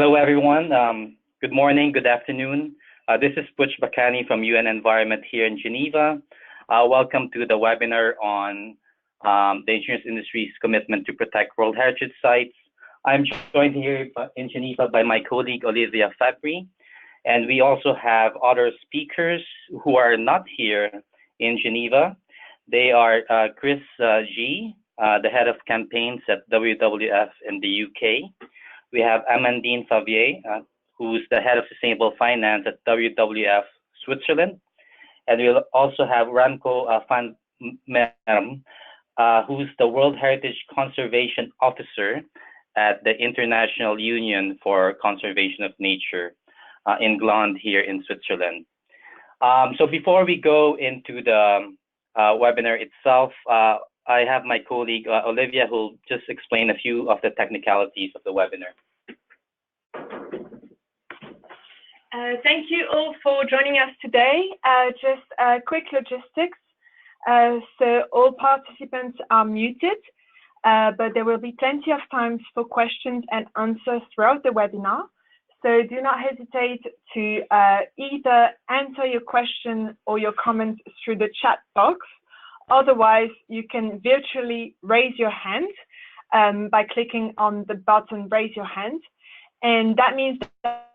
Hello, everyone. Good morning, good afternoon. This is Butch Bakani from UN Environment here in Geneva. Welcome to the webinar on the insurance industry's commitment to protect World Heritage Sites. I'm joined here in Geneva by my colleague, Olivia Fabry, and we also have other speakers who are not here in Geneva. They are Chris G, the head of campaigns at WWF in the UK. We have Amandine Favier, who's the head of sustainable finance at WWF Switzerland. And we'll also have Remco van Merm, who's the World Heritage Conservation Officer at the International Union for Conservation of Nature in Gland here in Switzerland. So before we go into the webinar itself, I have my colleague Olivia who will just explain a few of the technicalities of the webinar. Thank you all for joining us today. Just quick logistics. So all participants are muted, but there will be plenty of time for questions and answers throughout the webinar. So do not hesitate to either enter your question or your comment through the chat box. Otherwise, you can virtually raise your hand by clicking on the button Raise Your Hand. And that means that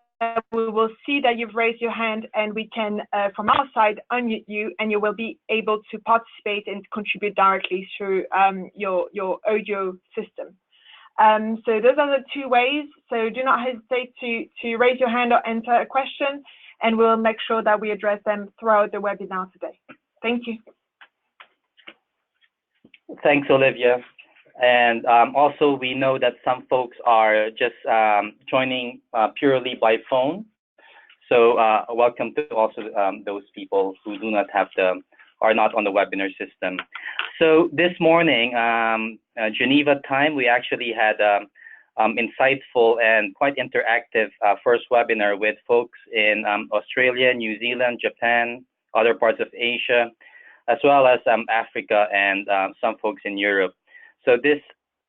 we will see that you've raised your hand and we can, from our side, unmute you and you will be able to participate and contribute directly through your audio system. So those are the two ways. So do not hesitate to raise your hand or enter a question, and we'll make sure that we address them throughout the webinar today. Thank you. Thanks, Olivia. And also, we know that some folks are just joining purely by phone. So welcome to also those people who do not have are not on the webinar system. So this morning, Geneva time, we actually had insightful and quite interactive first webinar with folks in Australia, New Zealand, Japan, other parts of Asia, as well as Africa and some folks in Europe. So this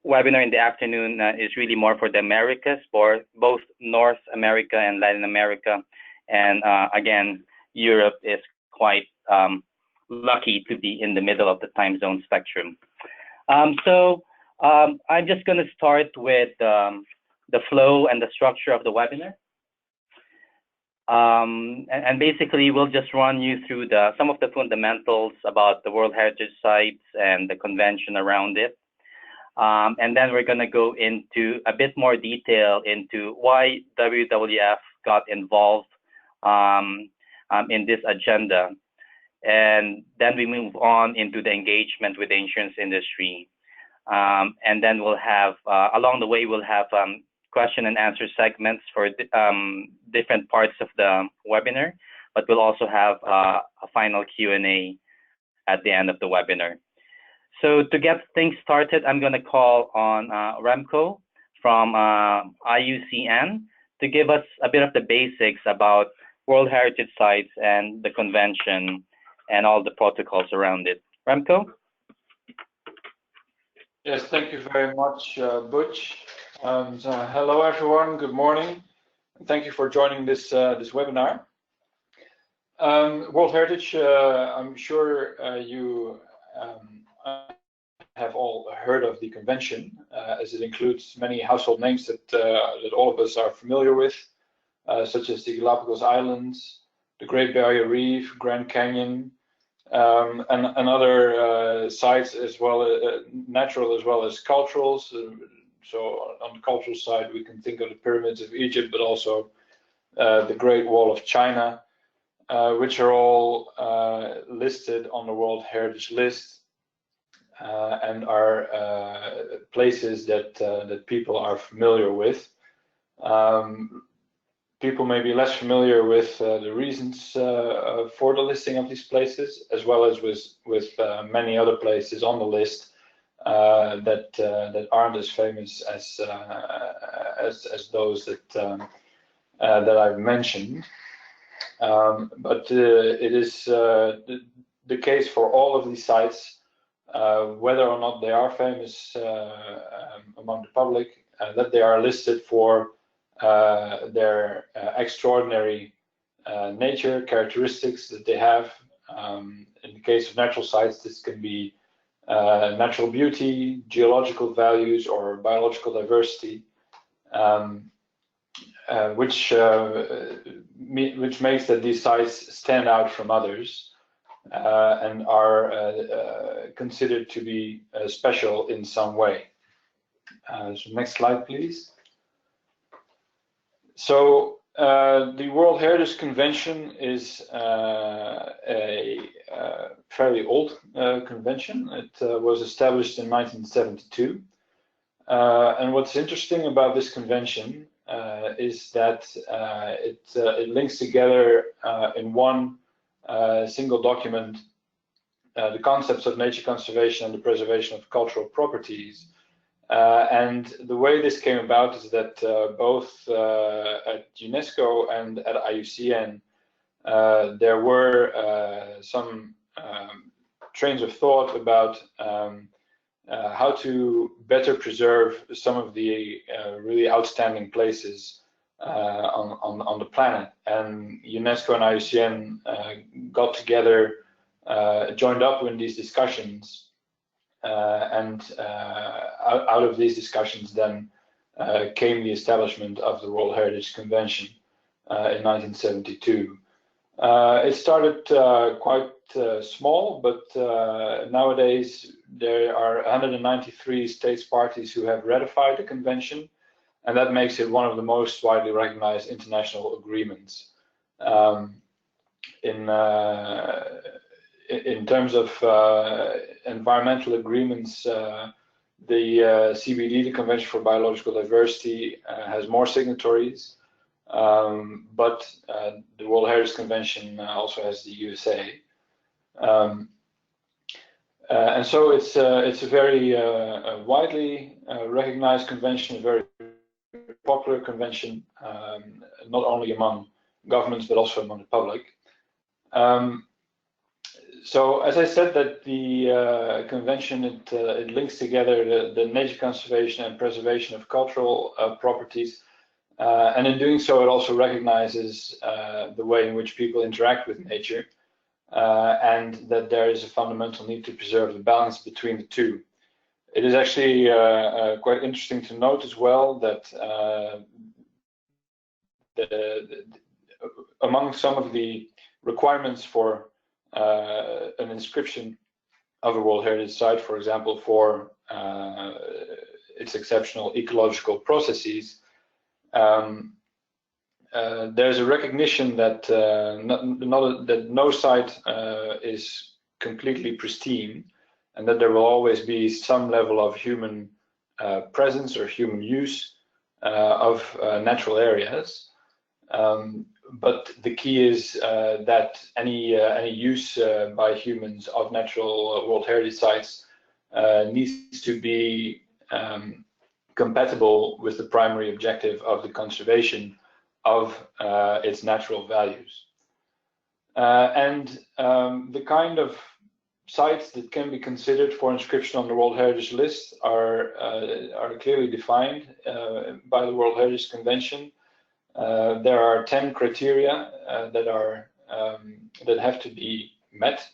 webinar in the afternoon is really more for the Americas, for both North America and Latin America. And again, Europe is quite lucky to be in the middle of the time zone spectrum. So I'm just going to start with the flow and the structure of the webinar. And basically, we'll just run you through some of the fundamentals about the World Heritage Sites and the convention around it. And then we're going to go into a bit more detail into why WWF got involved in this agenda. And then we move on into the engagement with the insurance industry. And then we'll have, along the way, we'll have question and answer segments for different parts of the webinar, but we'll also have a final Q&A at the end of the webinar. So to get things started, I'm going to call on Remco from IUCN to give us a bit of the basics about World Heritage Sites and the convention and all the protocols around it. Remco? Yes, thank you very much, Butch. Hello, everyone. Good morning. Thank you for joining this webinar. World Heritage, I'm sure you have all heard of the convention, as it includes many household names that all of us are familiar with, such as the Galapagos Islands, the Great Barrier Reef, Grand Canyon, and other sites as well, natural as well as cultural. So on the cultural side, we can think of the pyramids of Egypt, but also the Great Wall of China, which are all listed on the World Heritage List and are places that people are familiar with. People may be less familiar with the reasons for the listing of these places, as well as with many other places on the list that aren't as famous as those that I've mentioned. But it is the case for all of these sites, whether or not they are famous among the public, that they are listed for their extraordinary nature, characteristics that they have. In the case of natural sites, this can be natural beauty, geological values, or biological diversity, which makes that these sites stand out from others and are considered to be special in some way. So next slide, please. So the World Heritage Convention is a fairly old convention. It was established in 1972. And what's interesting about this convention is that it links together in one single document the concepts of nature conservation and the preservation of cultural properties. And the way this came about is that both at UNESCO and at IUCN, there were some trains of thought about how to better preserve some of the really outstanding places on the planet. And UNESCO and IUCN got together, joined up in these discussions, and out of these discussions then came the establishment of the World Heritage Convention in 1972. It started quite small, but nowadays there are 193 states parties who have ratified the convention, and that makes it one of the most widely recognized international agreements. In terms of environmental agreements, the CBD, the Convention for Biological Diversity, has more signatories, but the World Heritage Convention also has the USA. And so it's a very widely recognized convention, a very popular convention, not only among governments but also among the public. So as I said, that the convention, it links together the nature conservation and preservation of cultural properties, and in doing so it also recognizes the way in which people interact with nature, and that there is a fundamental need to preserve the balance between the two. It is actually quite interesting to note as well that among some of the requirements for an inscription of a World Heritage Site, for example, for its exceptional ecological processes, there's a recognition that that no site is completely pristine, and that there will always be some level of human presence or human use of natural areas. But the key is that any use by humans of natural World Heritage Sites needs to be compatible with the primary objective of the conservation of its natural values. And the kind of sites that can be considered for inscription on the World Heritage List are clearly defined by the World Heritage Convention. There are 10 criteria that have to be met.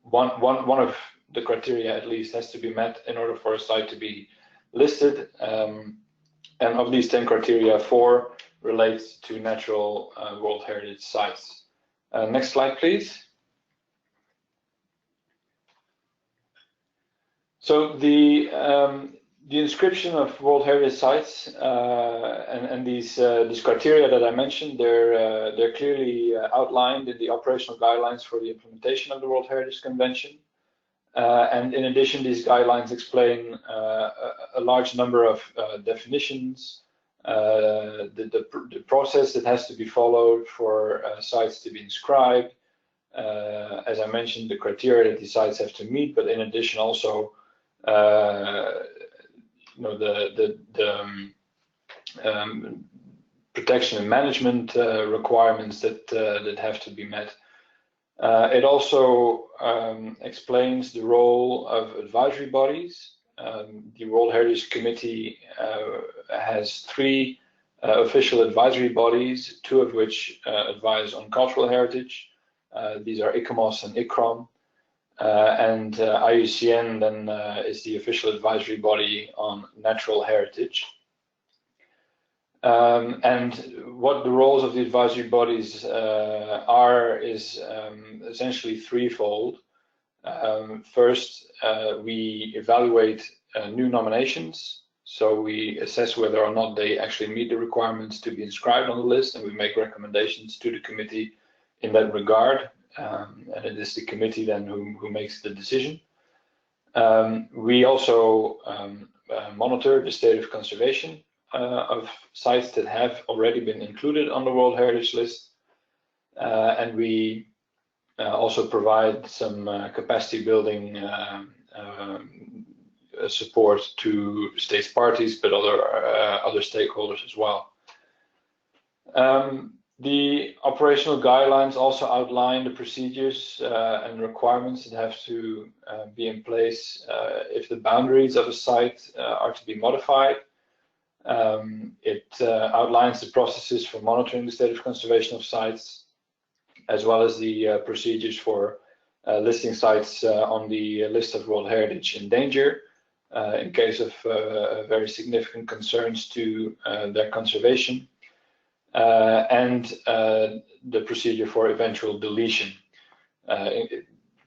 One of the criteria at least has to be met in order for a site to be listed. And of these 10 criteria, 4 relates to natural World Heritage Sites. Next slide, please. So the inscription of World Heritage Sites and these criteria that I mentioned, they're clearly outlined in the operational guidelines for the implementation of the World Heritage Convention. And in addition, these guidelines explain a large number of definitions, the process that has to be followed for sites to be inscribed. As I mentioned, the criteria that these sites have to meet, but in addition also protection and management requirements that have to be met. It also explains the role of advisory bodies the World Heritage Committee has 3 official advisory bodies, 2 of which advise on cultural heritage. These are ICOMOS and ICCROM. And IUCN then is the official advisory body on natural heritage. And what the roles of the advisory bodies are is essentially threefold. First, we evaluate new nominations. So we assess whether or not they actually meet the requirements to be inscribed on the list, and we make recommendations to the committee in that regard. And it is the committee then who makes the decision. We also monitor the state of conservation of sites that have already been included on the World Heritage List. And we also provide some capacity building support to states parties, but other stakeholders as well. The operational guidelines also outline the procedures and requirements that have to be in place if the boundaries of a site are to be modified. It outlines the processes for monitoring the state of conservation of sites, as well as the procedures for listing sites on the list of World Heritage in danger in case of very significant concerns to their conservation. And the procedure for eventual deletion.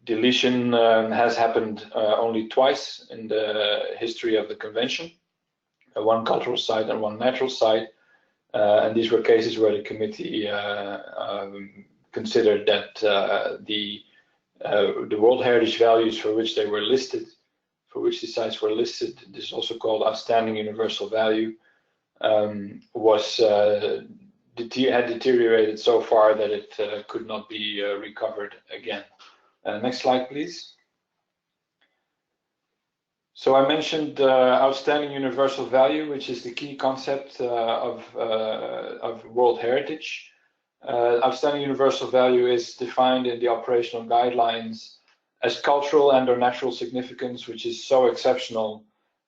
Deletion has happened only twice in the history of the convention, one cultural site and one natural site, and these were cases where the committee considered that the World Heritage values for which they were listed, for which the sites were listed, this is also called outstanding universal value, had deteriorated so far that it could not be recovered again. Next slide, please. So I mentioned outstanding universal value, which is the key concept of World Heritage. Outstanding universal value is defined in the operational guidelines as cultural and/or natural significance, which is so exceptional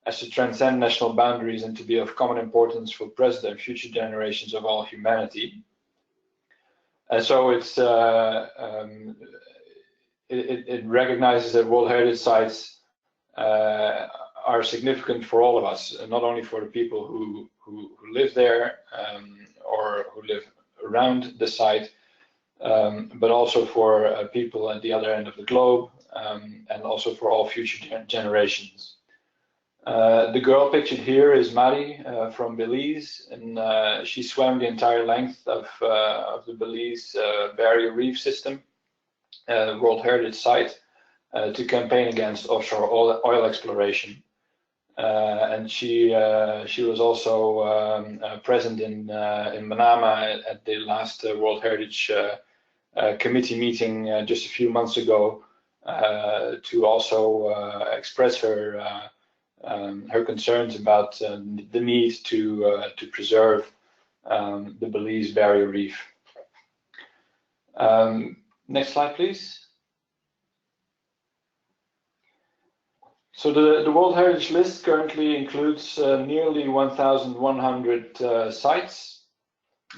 as to transcend national boundaries and to be of common importance for present and future generations of all humanity. And so it recognizes that World Heritage sites are significant for all of us, not only for the people who live there or who live around the site, but also for people at the other end of the globe, and also for all future generations. The girl pictured here is Mari from Belize, and she swam the entire length of the Belize Barrier Reef System, World Heritage Site, to campaign against offshore oil exploration. And she was also present in Manama at the last World Heritage Committee meeting just a few months ago to also express her concerns about the need to preserve the Belize Barrier Reef. Next slide, please. So the World Heritage List currently includes nearly 1,100 sites.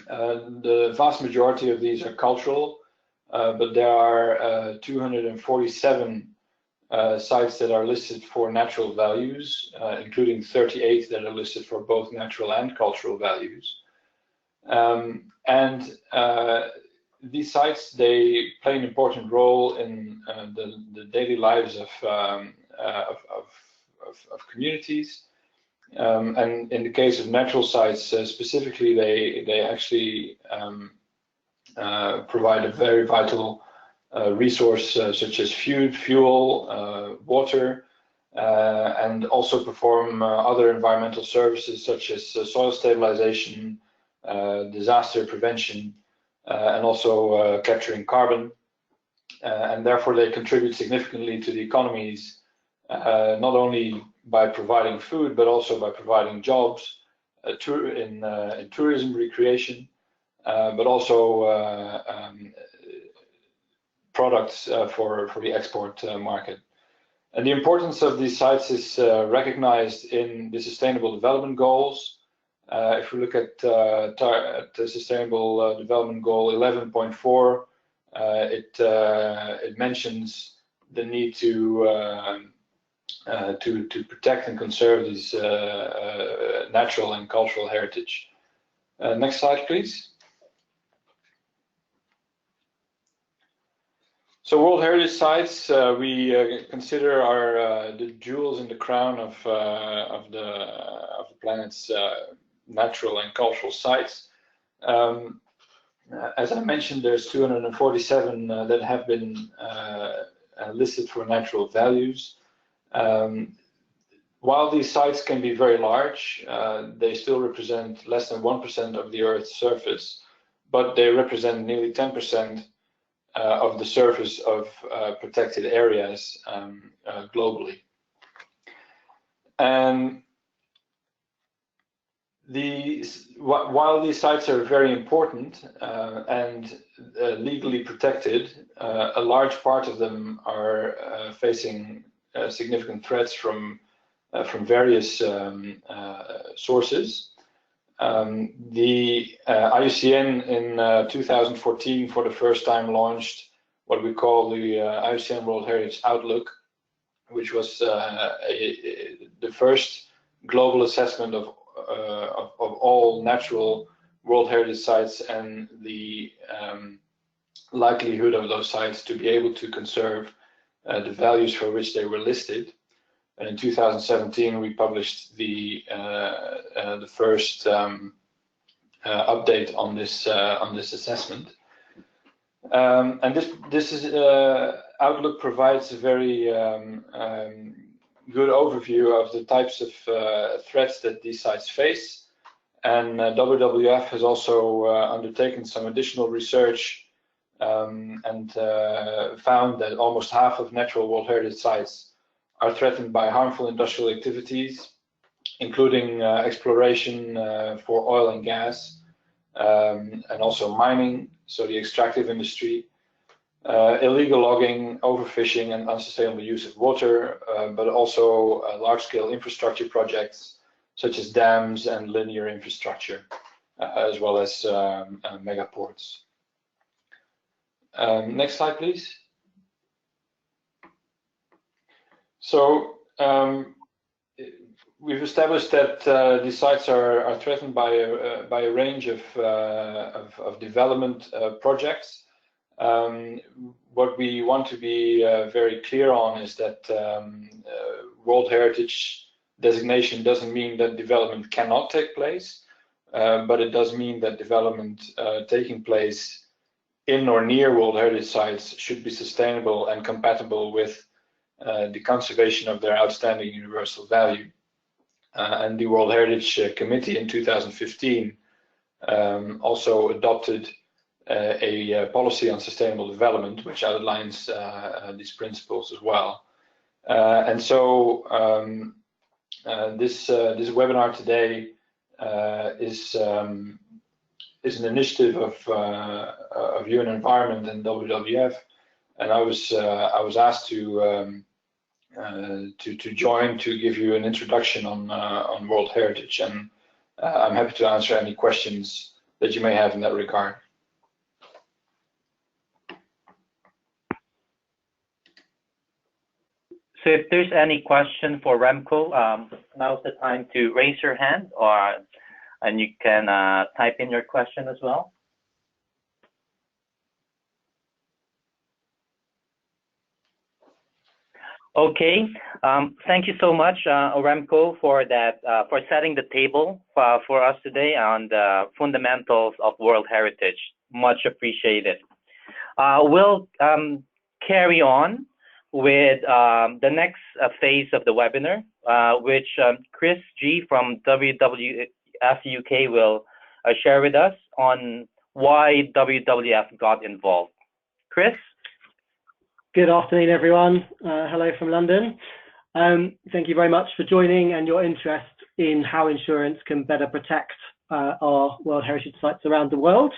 The vast majority of these are cultural, but there are 247 sites that are listed for natural values, including 38 that are listed for both natural and cultural values. These sites, they play an important role in the daily lives of communities. And in the case of natural sites specifically, they actually provide a very vital resource such as food, fuel, water, and also perform other environmental services such as soil stabilization, disaster prevention, and also capturing carbon. And therefore they contribute significantly to the economies, not only by providing food, but also by providing jobs in tourism, recreation, but also products for the export market. And the importance of these sites is recognized in the Sustainable Development Goals. If we look at the Sustainable Development Goal 11.4, it mentions the need to protect and conserve these natural and cultural heritage. Next slide, please. So World Heritage Sites, we consider are the jewels in the crown of the planet's natural and cultural sites. As I mentioned, there's 247 that have been listed for natural values. While these sites can be very large, they still represent less than 1% of the Earth's surface, but they represent nearly 10% of the surface of protected areas globally. And while these sites are very important and legally protected, a large part of them are facing significant threats from various sources. The IUCN in 2014 for the first time launched what we call the IUCN World Heritage Outlook, which was the first global assessment of all natural World Heritage sites and the likelihood of those sites to be able to conserve the values for which they were listed. And in 2017, we published the first update on this assessment. And this outlook provides a very good overview of the types of threats that these sites face. And WWF has also undertaken some additional research and found that almost half of natural World Heritage sites are threatened by harmful industrial activities, including exploration for oil and gas, and also mining, so the extractive industry, illegal logging, overfishing, and unsustainable use of water, but also large-scale infrastructure projects such as dams and linear infrastructure, as well as megaports. Next slide, please. So we've established that these sites are threatened by a range of development projects. What we want to be very clear on is that World Heritage designation doesn't mean that development cannot take place, but it does mean that development taking place in or near World Heritage sites should be sustainable and compatible with the conservation of their outstanding universal value. And the World Heritage Committee in 2015 also adopted a policy on sustainable development, which outlines these principles as well. And so this webinar today is an initiative of UN Environment and WWF, and I was asked to join to give you an introduction on World Heritage, and I'm happy to answer any questions that you may have in that regard. So if there's any question for Remco, now's the time to raise your hand, and you can type in your question as well. Okay, thank you so much, Remco, for that, for setting the table for us today on the fundamentals of World Heritage. Much appreciated. We'll carry on with the next phase of the webinar, which Chris G from WWF UK will share with us on why WWF got involved. Chris? Good afternoon, everyone. Hello from London. Thank you very much for joining and your interest in how insurance can better protect our World Heritage sites around the world.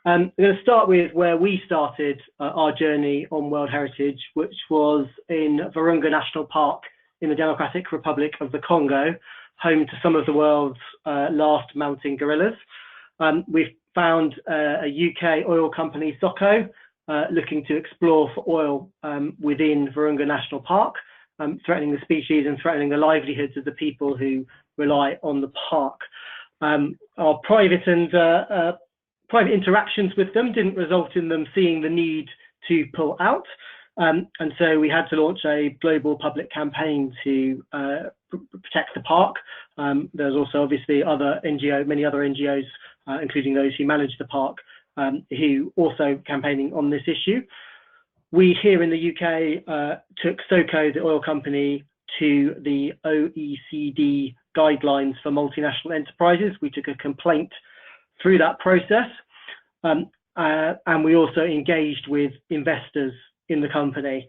I'm going to start with where we started our journey on World Heritage, which was in Virunga National Park in the Democratic Republic of the Congo, home to some of the world's last mountain gorillas. We've found a UK oil company, SOCO, looking to explore for oil within Virunga National Park, threatening the species and threatening the livelihoods of the people who rely on the park. Our private interactions with them didn't result in them seeing the need to pull out. And so we had to launch a global public campaign to protect the park. There's also obviously many other NGOs, including those who manage the park, who also campaigning on this issue. We here in the UK took SOCO, the oil company, to the OECD guidelines for multinational enterprises. We took a complaint through that process, and we also engaged with investors in the company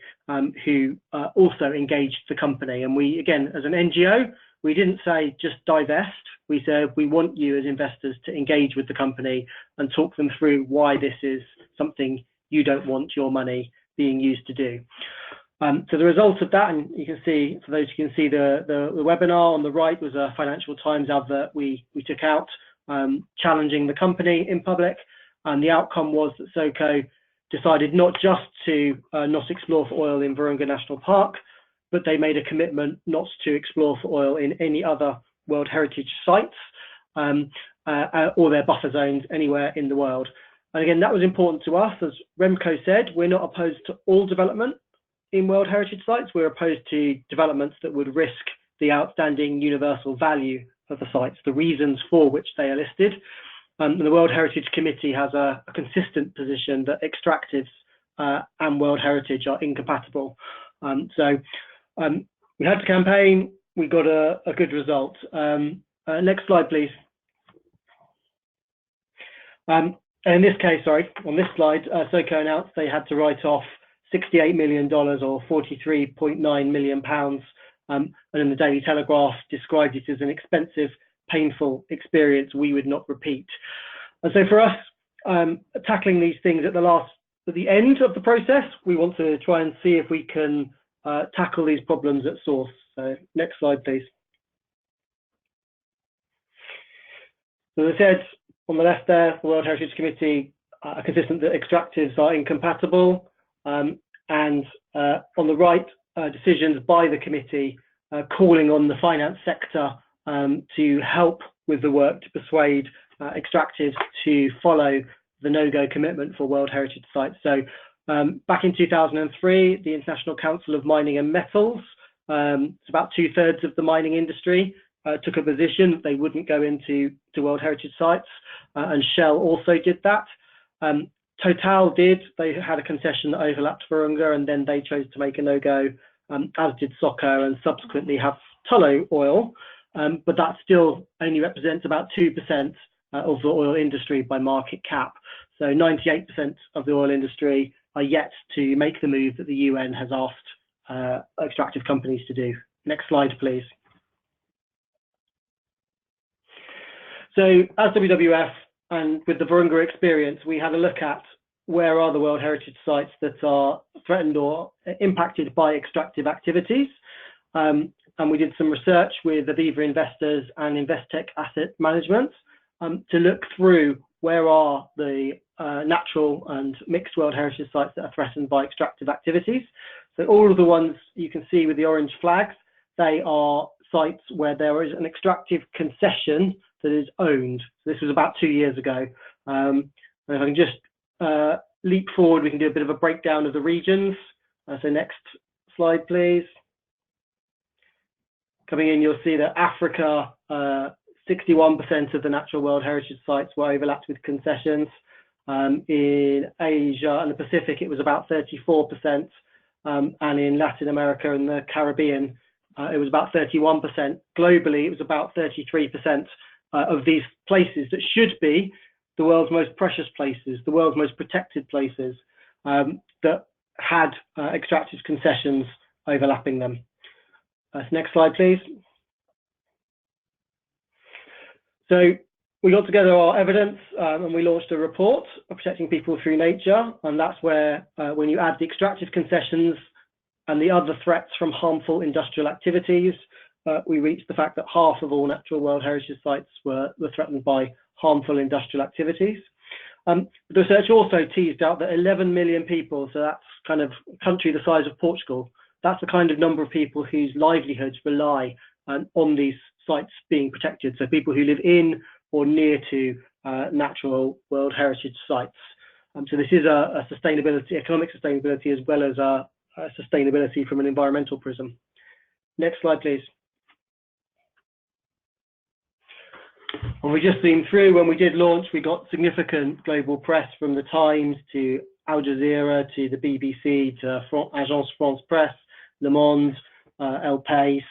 who also engaged the company. And we, again, as an NGO, we didn't say just divest. We said we want you as investors to engage with the company and talk them through why this is something you don't want your money being used to do. So the result of that, and you can see, for those who can see the webinar on the right, was a Financial Times advert we took out challenging the company in public. And the outcome was that SOCO decided not just to not explore for oil in Virunga National Park, but they made a commitment not to explore for oil in any other World Heritage sites or their buffer zones anywhere in the world. And again, that was important to us. As Remco said, we're not opposed to all development in World Heritage sites. We're opposed to developments that would risk the outstanding universal value of the sites, the reasons for which they are listed. And the World Heritage Committee has a consistent position that extractives and World Heritage are incompatible. So we had to campaign, we got a good result. Next slide, please. In this case, on this slide, SOCO announced they had to write off $68 million or £43.9 million. And then the Daily Telegraph described it as an expensive, painful experience we would not repeat. And so for us, tackling these things at the end of the process, we want to try and see if we can tackle these problems at source. So next slide, please. So as I said, on the left there, the World Heritage Committee are consistent that extractives are incompatible. And on the right, decisions by the committee calling on the finance sector to help with the work to persuade extractives to follow the no-go commitment for World Heritage sites. So back in 2003, the International Council of Mining and Metals, it's about 2/3 of the mining industry, took a position that they wouldn't go into World Heritage sites, and Shell also did that. Total did. They had a concession that overlapped Virunga, and then they chose to make a no-go, as did SOCO, and subsequently have Tullow Oil. But that still only represents about 2% of the oil industry by market cap. So 98% of the oil industry are yet to make the move that the UN has asked extractive companies to do. Next slide, please. So as WWF and with the Virunga experience, we had a look at where are the World Heritage sites that are threatened or impacted by extractive activities. And we did some research with Aviva Investors and Investec Asset Management to look through where are the natural and mixed World Heritage sites that are threatened by extractive activities. So all of the ones you can see with the orange flags, they are sites where there is an extractive concession that is owned. So this was about 2 years ago. And if I can just leap forward, we can do a bit of a breakdown of the regions. So next slide, please. Coming in, you'll see that Africa, 61% of the natural World Heritage sites were overlapped with concessions. In Asia and the Pacific, it was about 34%. And in Latin America and the Caribbean, it was about 31%. Globally, it was about 33% of these places that should be the world's most precious places, the world's most protected places, that had extractive concessions overlapping them. Next slide, please. So we got together our evidence and we launched a report of protecting people through nature. And that's where, when you add the extractive concessions and the other threats from harmful industrial activities, we reached the fact that half of all natural World Heritage sites were threatened by harmful industrial activities. The research also teased out that 11 million people, so that's kind of a country the size of Portugal, that's the kind of number of people whose livelihoods rely on these sites being protected. So people who live in or near to natural World Heritage sites. So this is a sustainability, economic sustainability, as well as a sustainability from an environmental prism. Next slide, please. Well, we just zoomed through. When we did launch, we got significant global press, from the Times to Al Jazeera to the BBC to Agence France Presse, Le Monde, El País.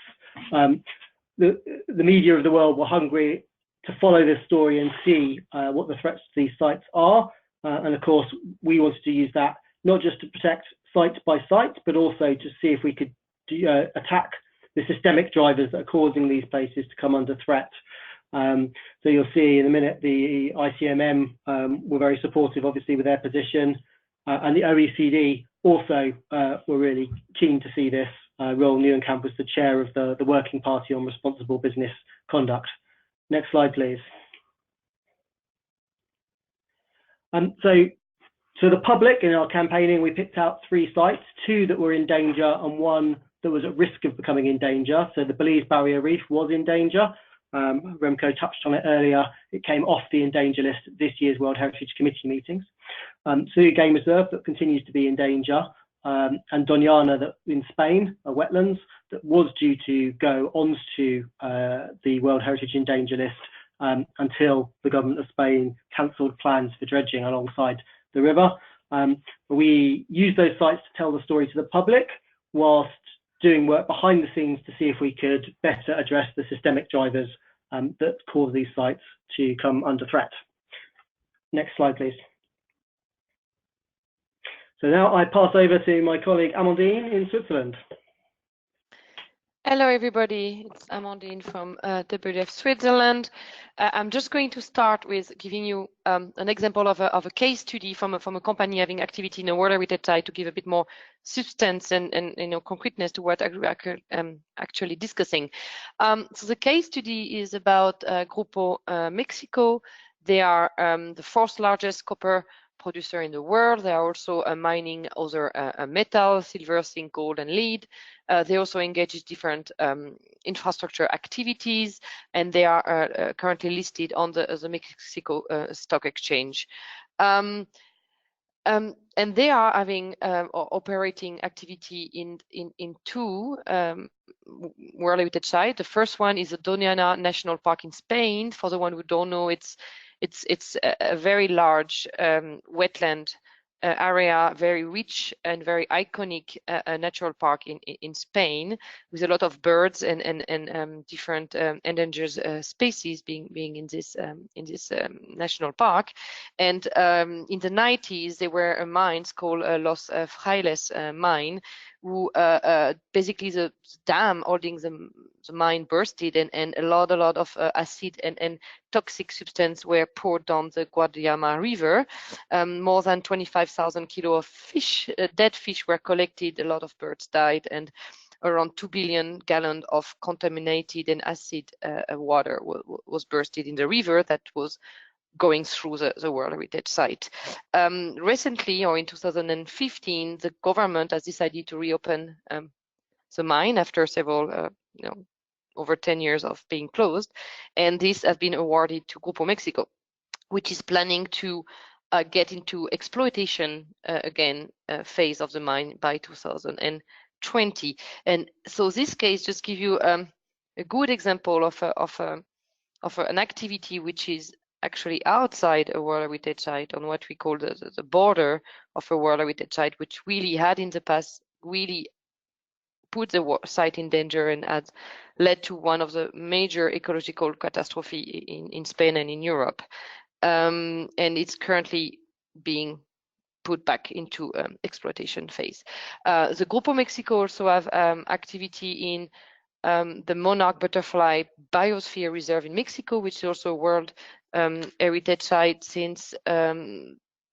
The media of the world were hungry to follow this story and see what the threats to these sites are. And of course, we wanted to use that not just to protect site by site, but also to see if we could attack the systemic drivers that are causing these places to come under threat. So you'll see in a minute the ICMM were very supportive, obviously, with their position, and the OECD also were really keen to see this. Roel Nieuwenkamp was the chair of the Working Party on Responsible Business Conduct. Next slide, please. So the public, in our campaigning, we picked out 3 sites, 2 that were in danger and 1 that was at risk of becoming in danger. So the Belize Barrier Reef was in danger. Remco touched on it earlier. It came off the in danger list at this year's World Heritage Committee meetings. Suya Game Reserve, that continues to be in danger, and Doñana, that in Spain, wetlands, that was due to go onto the World Heritage in danger list until the government of Spain cancelled plans for dredging alongside the river. We used those sites to tell the story to the public, whilst doing work behind the scenes to see if we could better address the systemic drivers that cause these sites to come under threat. Next slide, please. So now I pass over to my colleague Amandine in Switzerland. Hello, everybody. It's Amandine from WWF Switzerland. I'm just going to start with giving you an example of a case study from a company having activity in a World Heritage site, to give a bit more substance and concreteness to what we're actually discussing. So the case study is about Grupo Mexico. They are the 4th largest copper producer in the world. They are also mining other metals, silver, zinc, gold, and lead. They also engage in different infrastructure activities, and they are currently listed on the Mexico Stock Exchange. And they are having operating activity in 2 World Heritage sites. The first one is the Doñana National Park in Spain. For the one who don't know, it's a very large wetland area, very rich and very iconic natural park in Spain, with a lot of birds and different endangered species being in this national park. And in the 90s, there were a mines called Los Frailes mine, who basically the dam holding the mine bursted, and a lot of acid and toxic substance were poured down the Guadiana River. More than 25,000 kilos of fish, dead fish, were collected. A lot of birds died, and around 2 billion gallons of contaminated and acid water was bursted in the river that was going through the World Heritage site. Recently, or in 2015, the government has decided to reopen the mine after several, over 10 years of being closed, and this has been awarded to Grupo Mexico, which is planning to get into exploitation again phase of the mine by 2020. And so this case just gives you a good example of an activity which is actually outside a World Heritage site, on what we call the border of a World Heritage site, which really had in the past really put the site in danger and has led to one of the major ecological catastrophes in Spain and in Europe. And it's currently being put back into exploitation phase. The Grupo Mexico also have activity in the Monarch Butterfly Biosphere Reserve in Mexico, which is also a World heritage site since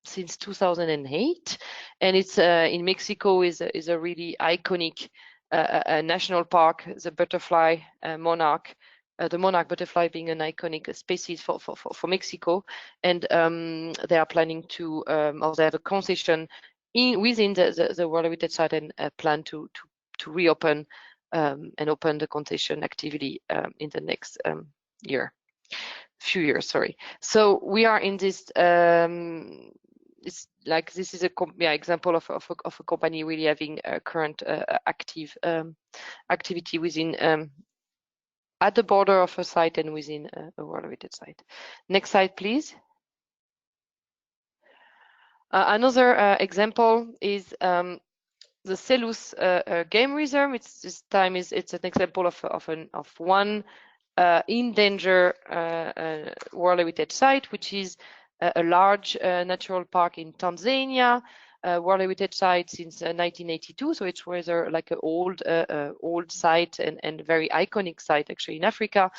2008, and it's in Mexico is a really iconic national park, the butterfly monarch. The monarch butterfly being an iconic species for Mexico, and they are planning to, or they have a concession within the World Heritage Site, and plan to reopen and open the concession activity in the next few years. Sorry. So we are in this. It's like this is a example of a company really having a current active activity within. At the border of a site and within a World Heritage Site. Next slide, please. Another example is the Selous Game Reserve. It's an example of one in danger World Heritage Site, which is a large natural park in Tanzania. World Heritage Site since 1982, so it's rather like an old site and very iconic site actually in Africa.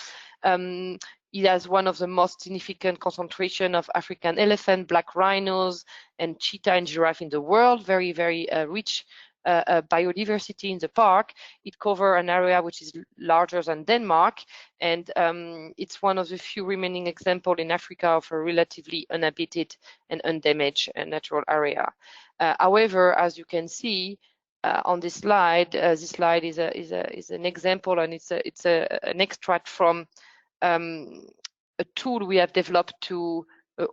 It has one of the most significant concentration of African elephant, black rhinos, and cheetah and giraffe in the world. Very, very rich biodiversity in the park. It covers an area which is larger than Denmark, and it's one of the few remaining examples in Africa of a relatively uninhabited and undamaged natural area. However, as you can see on this slide is an example, and it's an extract from a tool we have developed to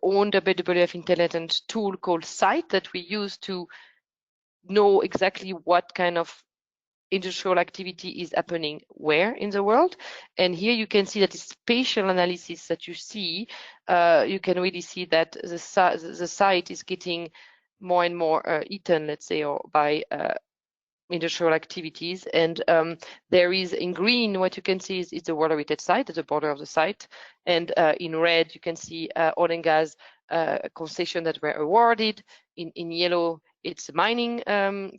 own the WWF intelligence tool called SITE that we use to know exactly what kind of industrial activity is happening where in the world. And here you can see that the spatial analysis that you see, you can really see that the site is getting more and more eaten, let's say, or by industrial activities. And there is in green, what you can see is the World Heritage Site at the border of the site. And in red, you can see oil and gas concession that were awarded. In yellow, it's a mining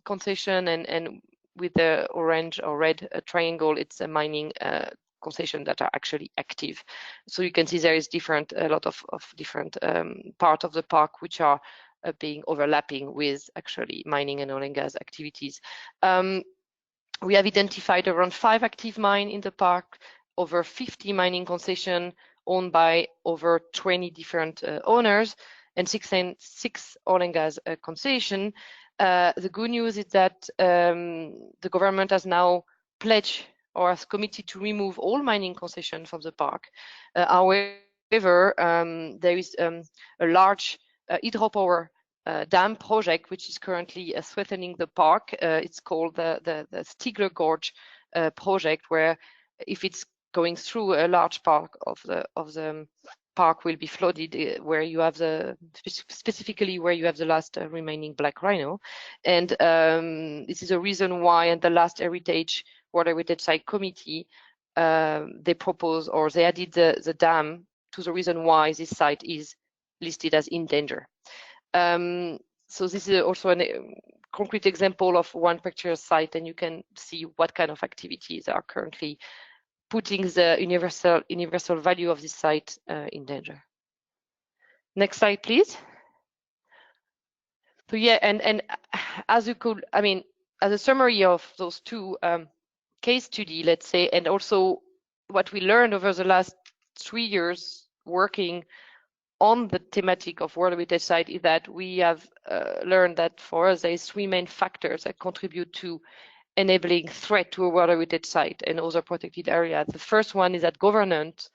concession, and with the orange or red triangle, it's a mining concession that are actually active. So you can see there is a lot of different part of the park which are being overlapping with actually mining and oil and gas activities. We have identified around 5 active mines in the park, over 50 mining concessions owned by over 20 different owners, and 6 oil and gas concessions. The good news is that the government has now pledged or has committed to remove all mining concessions from the park. However, there is a large hydropower dam project which is currently threatening the park. It's called the Stigler Gorge project, where if it's going through, a large part of the park will be flooded, where you have specifically where you have the last remaining black rhino. And this is a reason why in the last World Heritage Site Committee, they proposed, or they added the dam to the reason why this site is listed as in danger. So this is also a concrete example of one picture site, and you can see what kind of activities are currently putting the universal value of this site in danger. Next slide, please. So yeah, and as you could, I mean, as a summary of those two case study, let's say, and also what we learned over the last 3 years working on the thematic of World Heritage Site, is that we have learned that for us there is 3 main factors that contribute to enabling threat to a World Heritage Site and other protected areas. The first one is that governments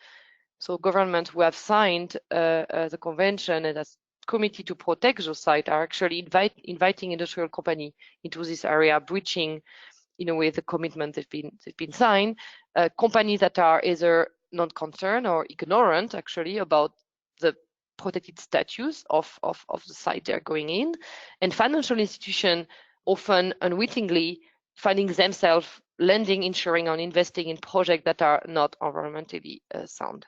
who have signed the convention and has committed to protect those sites are actually inviting industrial company into this area, breaching in a way the commitment they've been signed. Companies that are either not concerned or ignorant actually about the protected status of the site they're going in, and financial institutions often unwittingly finding themselves lending, insuring, or investing in projects that are not environmentally sound.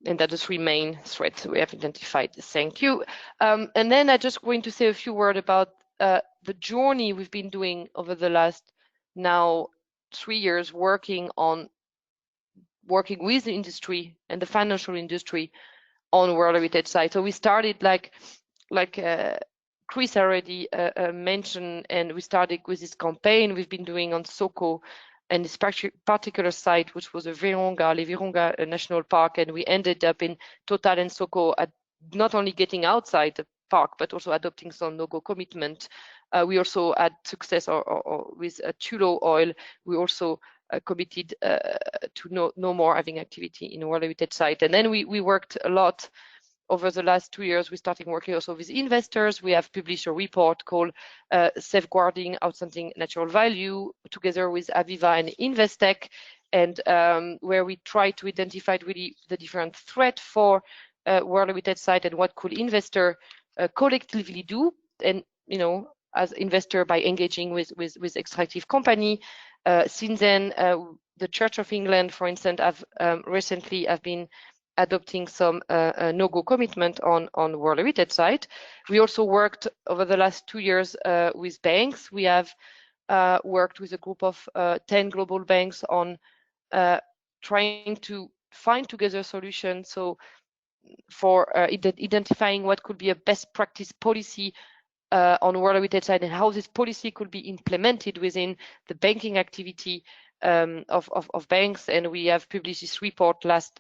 And that are the 3 main threats we have identified. Thank you. And then I'm just going to say a few words about the journey we've been doing over the last now 3 years, working on working with the industry and the financial industry on World Heritage Site. So we started like Chris already mentioned, and we started with this campaign we've been doing on Soko and this particular site, which was a Virunga National Park, and we ended up in Total and Soko at not only getting outside the park, but also adopting some no-go commitment. We also had success or with Tullow Oil. We also committed to no more having activity in World Heritage Site. And then we worked a lot over the last 2 years. We started working also with investors. We have published a report called Safeguarding Outstanding Natural Value together with Aviva and Investec, and where we try to identify really the different threat for World Heritage Site and what could investor collectively do, and as investor by engaging with extractive company. Since then, the Church of England, for instance, have recently been adopting some no-go commitment on World Heritage Site. We also worked over the last 2 years with banks. We have worked with a group of 10 global banks on trying to find together solutions. So for identifying what could be a best practice policy on World Heritage Site and how this policy could be implemented within the banking activity of banks. And we have published this report last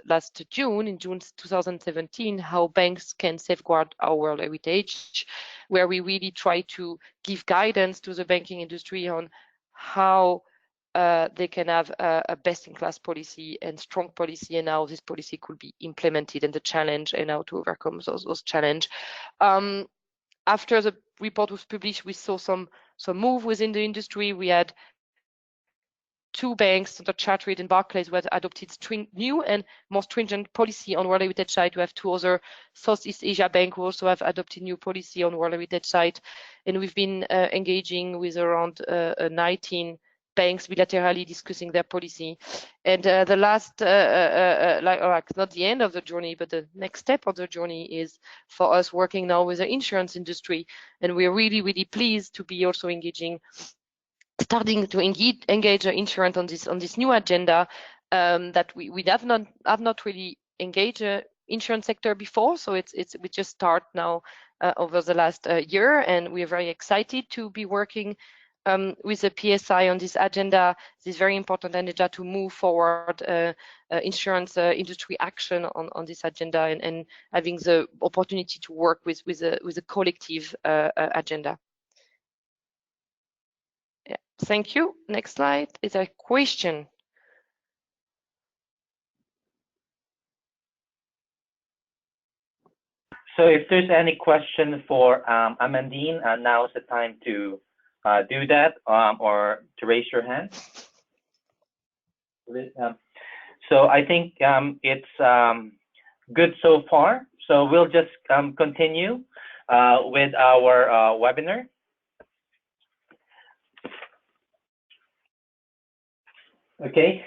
June, in June 2017, how banks can safeguard our World Heritage, where we really try to give guidance to the banking industry on how they can have a best-in-class policy and strong policy, and how this policy could be implemented, and the challenge, and how to overcome those challenges. After the report was published, we saw some move within the industry. We had 2 banks, Standard Chartered and Barclays, who had adopted new and more stringent policy on World Heritage Site. We have 2 other Southeast Asia banks who also have adopted new policy on World Heritage Site. And we've been engaging with around 19 banks bilaterally discussing their policy. And the last, not the end of the journey, but the next step of the journey is for us working now with the insurance industry. And we're really, really pleased to be also starting to engage insurance on this new agenda that we have not really engaged insurance sector before. So we just start now over the last year, and we're very excited to be working with the PSI on this agenda, this very important agenda to move forward insurance industry action on this agenda, and having the opportunity to work with a collective agenda. Yeah, thank you. Next slide is a question. So if there's any question for Amandine, now is the time to do that, or to raise your hand. So I think it's good so far. So we'll just continue with our webinar. Okay.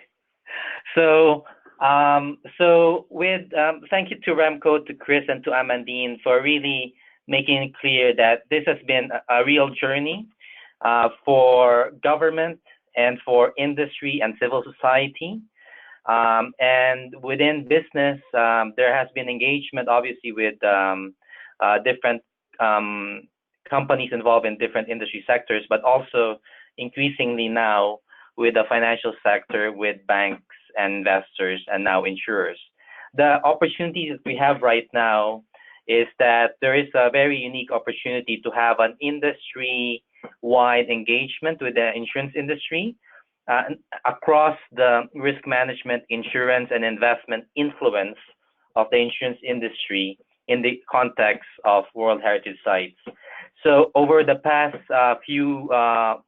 So thank you to Remco, to Chris, and to Amandine for really making it clear that this has been a real journey for government and for industry and civil society. And within business, there has been engagement, obviously, with different companies involved in different industry sectors, but also increasingly now with the financial sector, with banks and investors, and now insurers. The opportunities that we have right now is that there is a very unique opportunity to have an industry-wide engagement with the insurance industry across the risk management, insurance, and investment influence of the insurance industry in the context of World Heritage Sites. So over the past few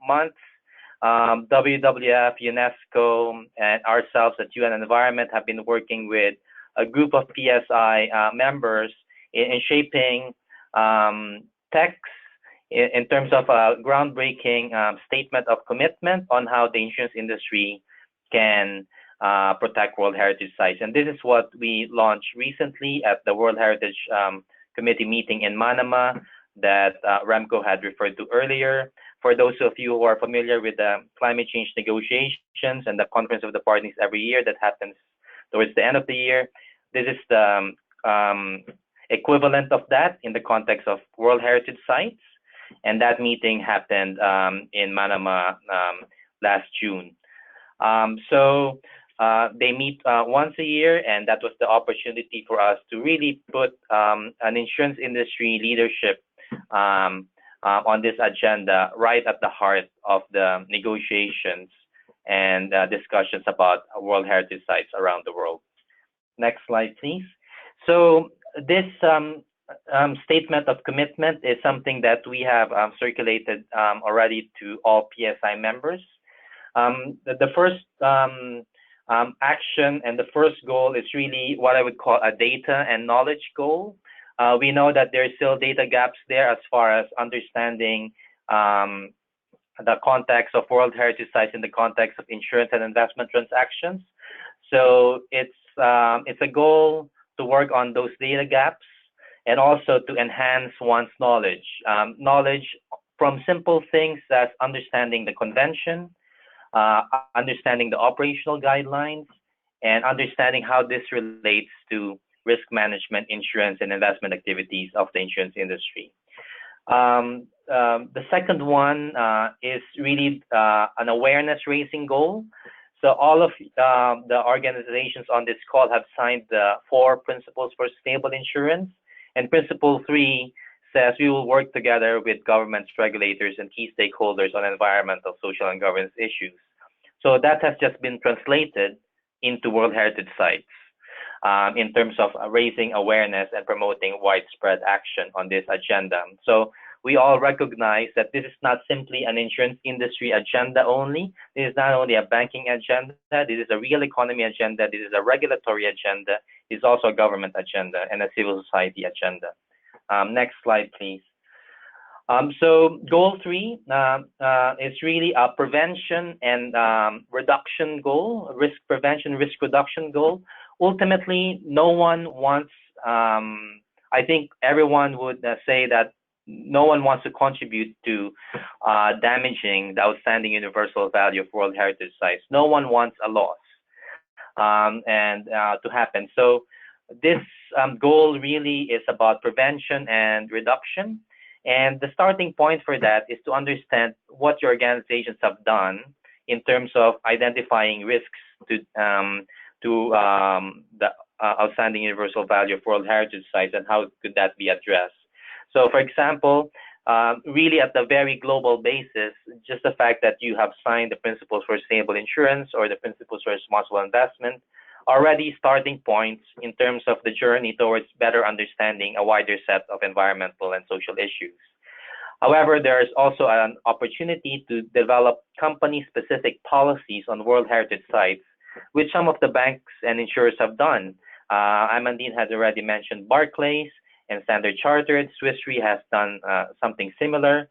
months, WWF, UNESCO, and ourselves at UN Environment have been working with a group of PSI members in shaping text in terms of a groundbreaking statement of commitment on how the insurance industry can protect World Heritage Sites. And this is what we launched recently at the World Heritage Committee meeting in Manama that Remco had referred to earlier. For those of you who are familiar with the climate change negotiations and the Conference of the Parties every year that happens towards the end of the year. This is the equivalent of that in the context of World Heritage Sites, and that meeting happened in Manama last June. So they meet once a year, and that was the opportunity for us to really put an insurance industry leadership on this agenda right at the heart of the negotiations and discussions about World Heritage Sites around the world. Next slide, please. So this statement of commitment is something that we have circulated already to all PSI members. The first action and the first goal is really what I would call a data and knowledge goal. We know that there are still data gaps there as far as understanding the context of World Heritage Sites in the context of insurance and investment transactions. So it's a goal to work on those data gaps and also to enhance one's knowledge. Knowledge from simple things as understanding the convention, understanding the operational guidelines, and understanding how this relates to risk management, insurance, and investment activities of the insurance industry. The second one is really an awareness raising goal. So all of the organizations on this call have signed the 4 principles for stable insurance. And principle 3 says we will work together with governments, regulators, and key stakeholders on environmental, social, and governance issues. So that has just been translated into World Heritage Sites in terms of raising awareness and promoting widespread action on this agenda. So we all recognize that this is not simply an insurance industry agenda only. This is not only a banking agenda. This is a real economy agenda. This is a regulatory agenda. It's also a government agenda and a civil society agenda. Next slide, please. So goal 3 is really a prevention and reduction goal, risk prevention, risk reduction goal. Ultimately, no one wants, I think everyone would say that no one wants to contribute to damaging the outstanding universal value of World Heritage Sites. No one wants a loss to happen. So this goal really is about prevention and reduction. And the starting point for that is to understand what your organizations have done in terms of identifying risks to the outstanding universal value of World Heritage Sites and how could that be addressed. So, for example, really at the very global basis, just the fact that you have signed the Principles for Stable Insurance or the Principles for Responsible Investment already starting points in terms of the journey towards better understanding a wider set of environmental and social issues. However, there is also an opportunity to develop company-specific policies on World Heritage Sites, which some of the banks and insurers have done. Amandine has already mentioned Barclays and Standard Chartered. Swiss Re has done something similar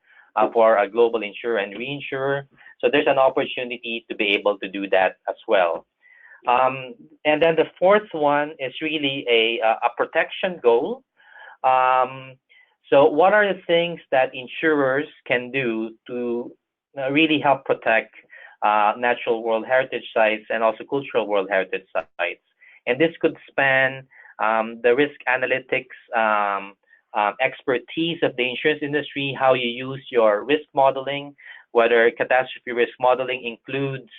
for a global insurer and reinsurer. So there's an opportunity to be able to do that as well. And then the fourth one is really a protection goal. So what are the things that insurers can do to really help protect natural World Heritage Sites and also cultural World Heritage Sites? And this could span the risk analytics expertise of the insurance industry, how you use your risk modeling, whether catastrophe risk modeling includes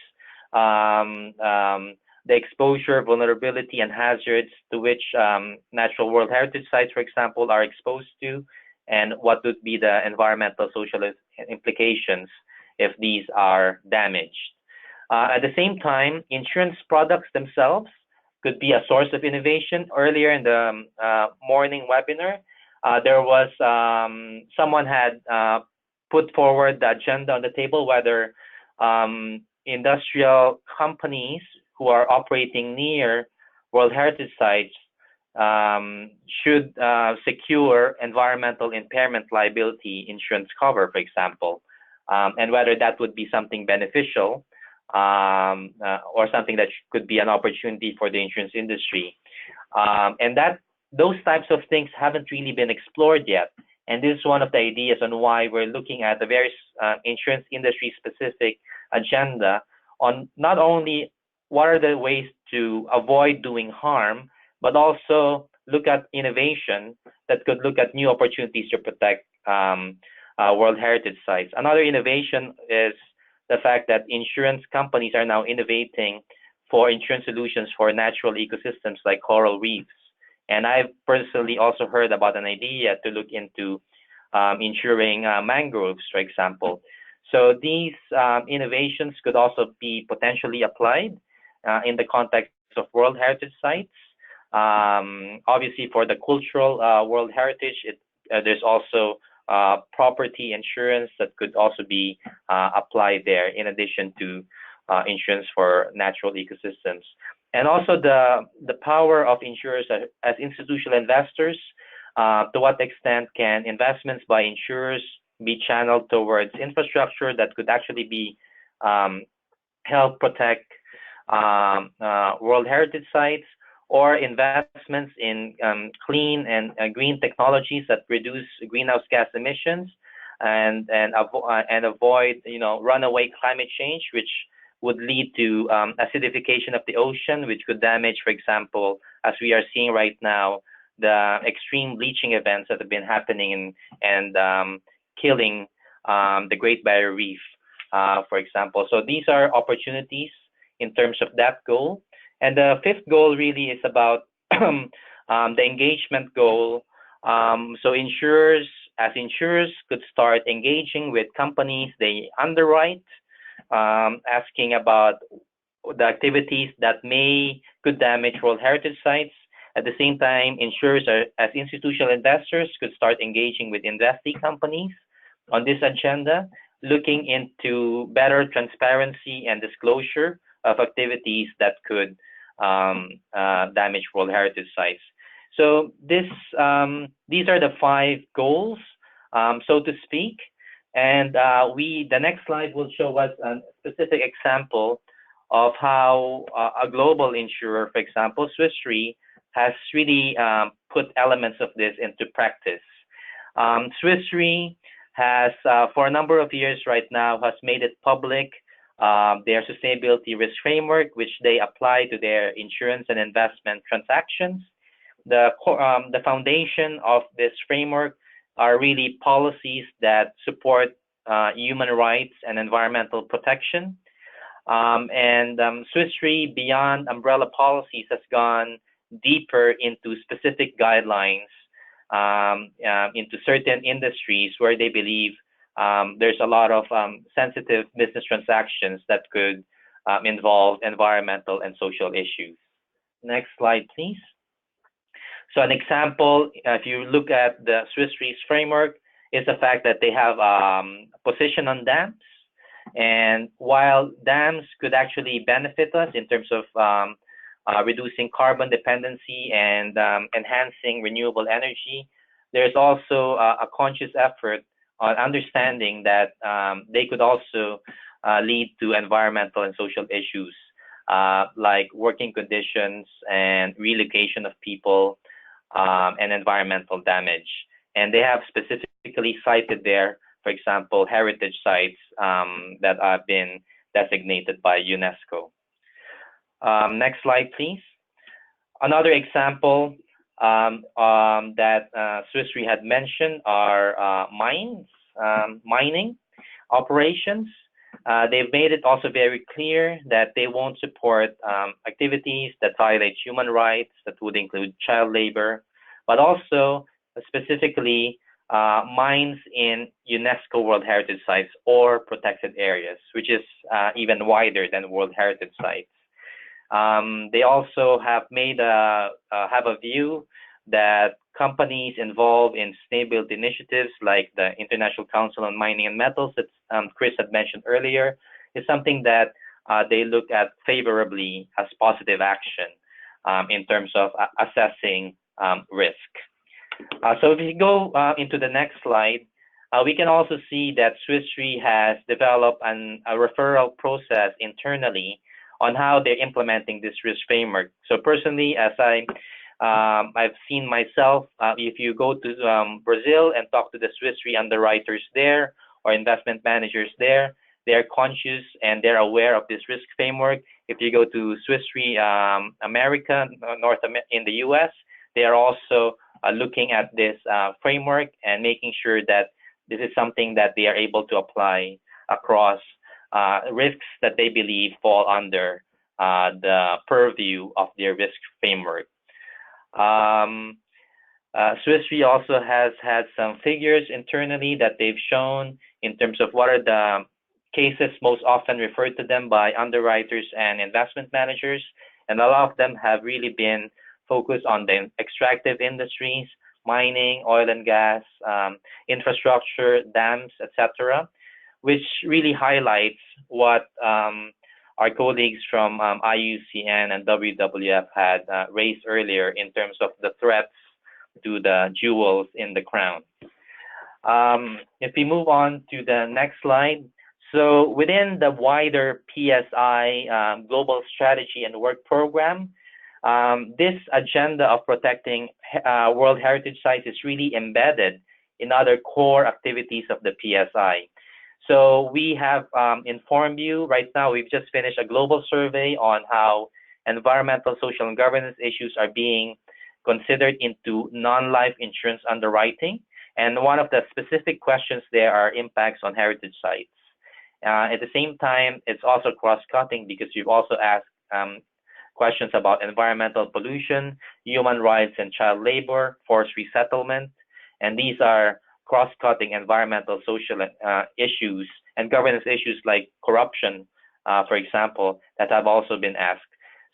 the exposure, vulnerability, and hazards to which natural World Heritage Sites, for example, are exposed to, and what would be the environmental, social implications if these are damaged. At the same time, insurance products themselves could be a source of innovation. Earlier in the morning webinar, there was someone had put forward the agenda on the table whether industrial companies who are operating near World Heritage Sites should secure environmental impairment liability insurance cover, for example, and whether that would be something beneficial or something that could be an opportunity for the insurance industry. And those types of things haven't really been explored yet. And this is one of the ideas on why we're looking at the various insurance industry specific agenda on not only what are the ways to avoid doing harm, but also look at innovation that could look at new opportunities to protect World Heritage sites. Another innovation is the fact that insurance companies are now innovating for insurance solutions for natural ecosystems like coral reefs. And I've personally also heard about an idea to look into insuring mangroves, for example. So these innovations could also be potentially applied in the context of World Heritage sites. Obviously, for the cultural World Heritage, there's also property insurance that could also be applied there, in addition to insurance for natural ecosystems. And also the power of insurers as institutional investors. To what extent can investments by insurers be channeled towards infrastructure that could actually be help protect World Heritage sites, or investments in clean and green technologies that reduce greenhouse gas emissions and avoid runaway climate change, which would lead to acidification of the ocean, which could damage, for example, as we are seeing right now, the extreme bleaching events that have been happening and killing the Great Barrier Reef, for example. So these are opportunities in terms of that goal. And the fifth goal really is about the engagement goal. So insurers could start engaging with companies they underwrite, asking about the activities that could damage World Heritage sites. At the same time, insurers as institutional investors could start engaging with investee companies on this agenda, looking into better transparency and disclosure of activities that could damage World Heritage sites. So these are the 5 goals, so to speak. And the next slide will show us a specific example of how a global insurer, for example, Swiss Re, has really put elements of this into practice. Swiss Re has, for a number of years right now, has made it public their sustainability risk framework, which they apply to their insurance and investment transactions. The foundation of this framework are really policies that support human rights and environmental protection. Swiss Re, beyond umbrella policies, has gone deeper into specific guidelines into certain industries where they believe there's a lot of sensitive business transactions that could involve environmental and social issues. Next slide, please. So an example, if you look at the Swiss Re's framework, is the fact that they have a position on dams. And while dams could actually benefit us in terms of reducing carbon dependency and enhancing renewable energy, there's also a conscious effort on understanding that they could also lead to environmental and social issues like working conditions and relocation of people and environmental damage. And they have specifically cited there, for example, heritage sites that have been designated by UNESCO. Next slide, please. Another example that Swiss Re had mentioned are mining operations. They've made it also very clear that they won't support activities that violate human rights, that would include child labor, but also specifically mines in UNESCO World Heritage sites or protected areas, which is even wider than World Heritage sites. They also have a view that companies involved in sustainability initiatives like the International Council on Mining and Metals that Chris had mentioned earlier is something that they look at favorably as positive action in terms of assessing risk. So if we go into the next slide, we can also see that Swiss Re has developed a referral process internally on how they're implementing this risk framework. So personally, as I've seen myself, if you go to Brazil and talk to the Swiss Re underwriters there or investment managers there, they're conscious and they're aware of this risk framework. If you go to Swiss Re America, in the US, they are also looking at this framework and making sure that this is something that they are able to apply across risks that they believe fall under the purview of their risk framework. Swiss Re also has had some figures internally that they've shown in terms of what are the cases most often referred to them by underwriters and investment managers. And a lot of them have really been focused on the extractive industries, mining, oil and gas, infrastructure, dams, etc., which really highlights what our colleagues from IUCN and WWF had raised earlier in terms of the threats to the jewels in the crown. If we move on to the next slide. So within the wider PSI Global Strategy and Work Program, this agenda of protecting World Heritage Sites is really embedded in other core activities of the PSI. So we have informed you right now, we've just finished a global survey on how environmental, social, and governance issues are being considered into non-life insurance underwriting. And one of the specific questions there are impacts on heritage sites. At the same time, it's also cross-cutting because you've also asked questions about environmental pollution, human rights and child labor, forced resettlement, and these are cross-cutting environmental, social issues and governance issues like corruption, for example, that have also been asked.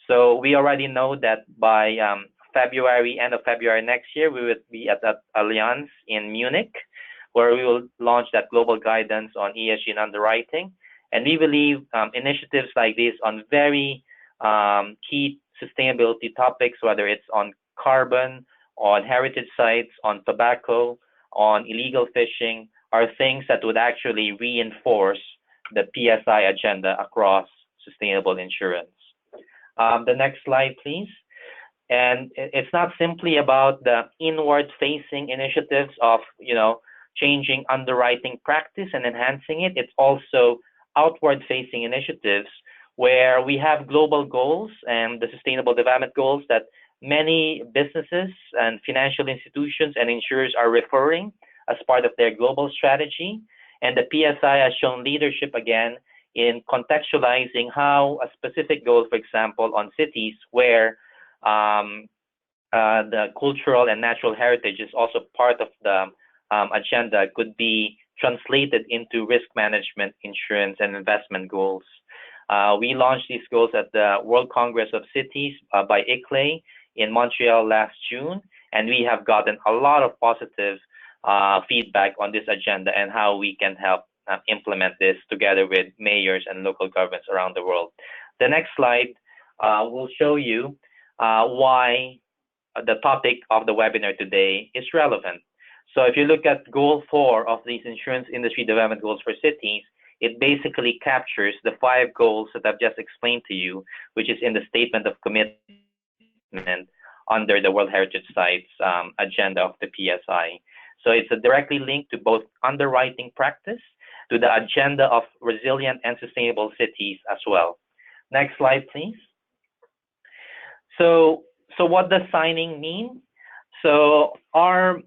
So we already know that by end of February next year, we will be at that Allianz in Munich, where we will launch that global guidance on ESG and underwriting. And we believe initiatives like this on very key sustainability topics, whether it's on carbon, on heritage sites, on tobacco, on illegal fishing, are things that would actually reinforce the PSI agenda across sustainable insurance. The next slide, please. And it's not simply about the inward-facing initiatives of, changing underwriting practice and enhancing it. It's also outward-facing initiatives where we have global goals and the Sustainable Development Goals that many businesses and financial institutions and insurers are referring as part of their global strategy. And the PSI has shown leadership again in contextualizing how a specific goal, for example, on cities where the cultural and natural heritage is also part of the agenda could be translated into risk management, insurance, and investment goals. We launched these goals at the World Congress of Cities by ICLEI in Montreal last June, and we have gotten a lot of positive feedback on this agenda and how we can help implement this together with mayors and local governments around the world. The next slide will show you why the topic of the webinar today is relevant. So if you look at goal 4 of these insurance industry development goals for cities, it basically captures the 5 goals that I've just explained to you, which is in the statement of commitment under the World Heritage Sites agenda of the PSI. So it's directly linked to both underwriting practice, to the agenda of resilient and sustainable cities as well. Next slide, please. So what does signing mean? So our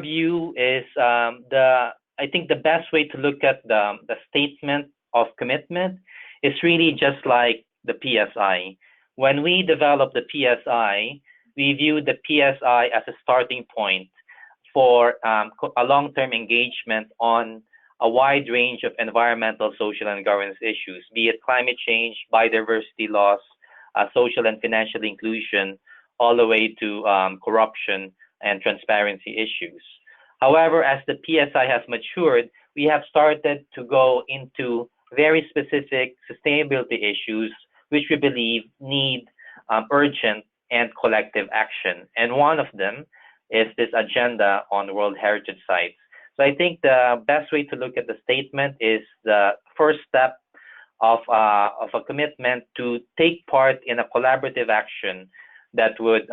view is I think the best way to look at the statement of commitment is really just like the PSI. When we developed the PSI, we viewed the PSI as a starting point for a long-term engagement on a wide range of environmental, social, and governance issues, be it climate change, biodiversity loss, social and financial inclusion, all the way to corruption and transparency issues. However, as the PSI has matured, we have started to go into very specific sustainability issues, which we believe need urgent and collective action. And one of them is this agenda on World Heritage Sites. So I think the best way to look at the statement is the first step of a commitment to take part in a collaborative action that would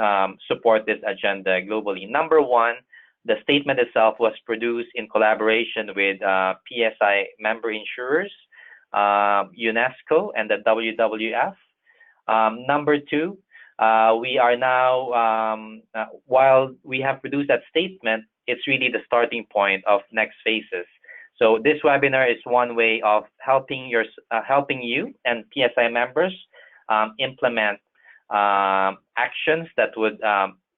support this agenda globally. Number one, the statement itself was produced in collaboration with PSI member insurers, UNESCO and the WWF. Number two, we are now, while we have produced that statement, it's really the starting point of next phases. So this webinar is one way of helping you and PSI members implement actions that would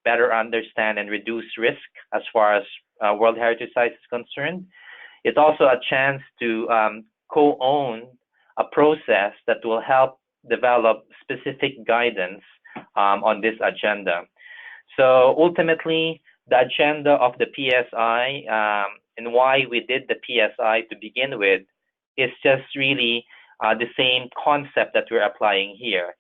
better understand and reduce risk as far as World Heritage Sites is concerned. It's also a chance to co-own a process that will help develop specific guidance on this agenda. So ultimately, the agenda of the PSI and why we did the PSI to begin with is just really the same concept that we're applying here.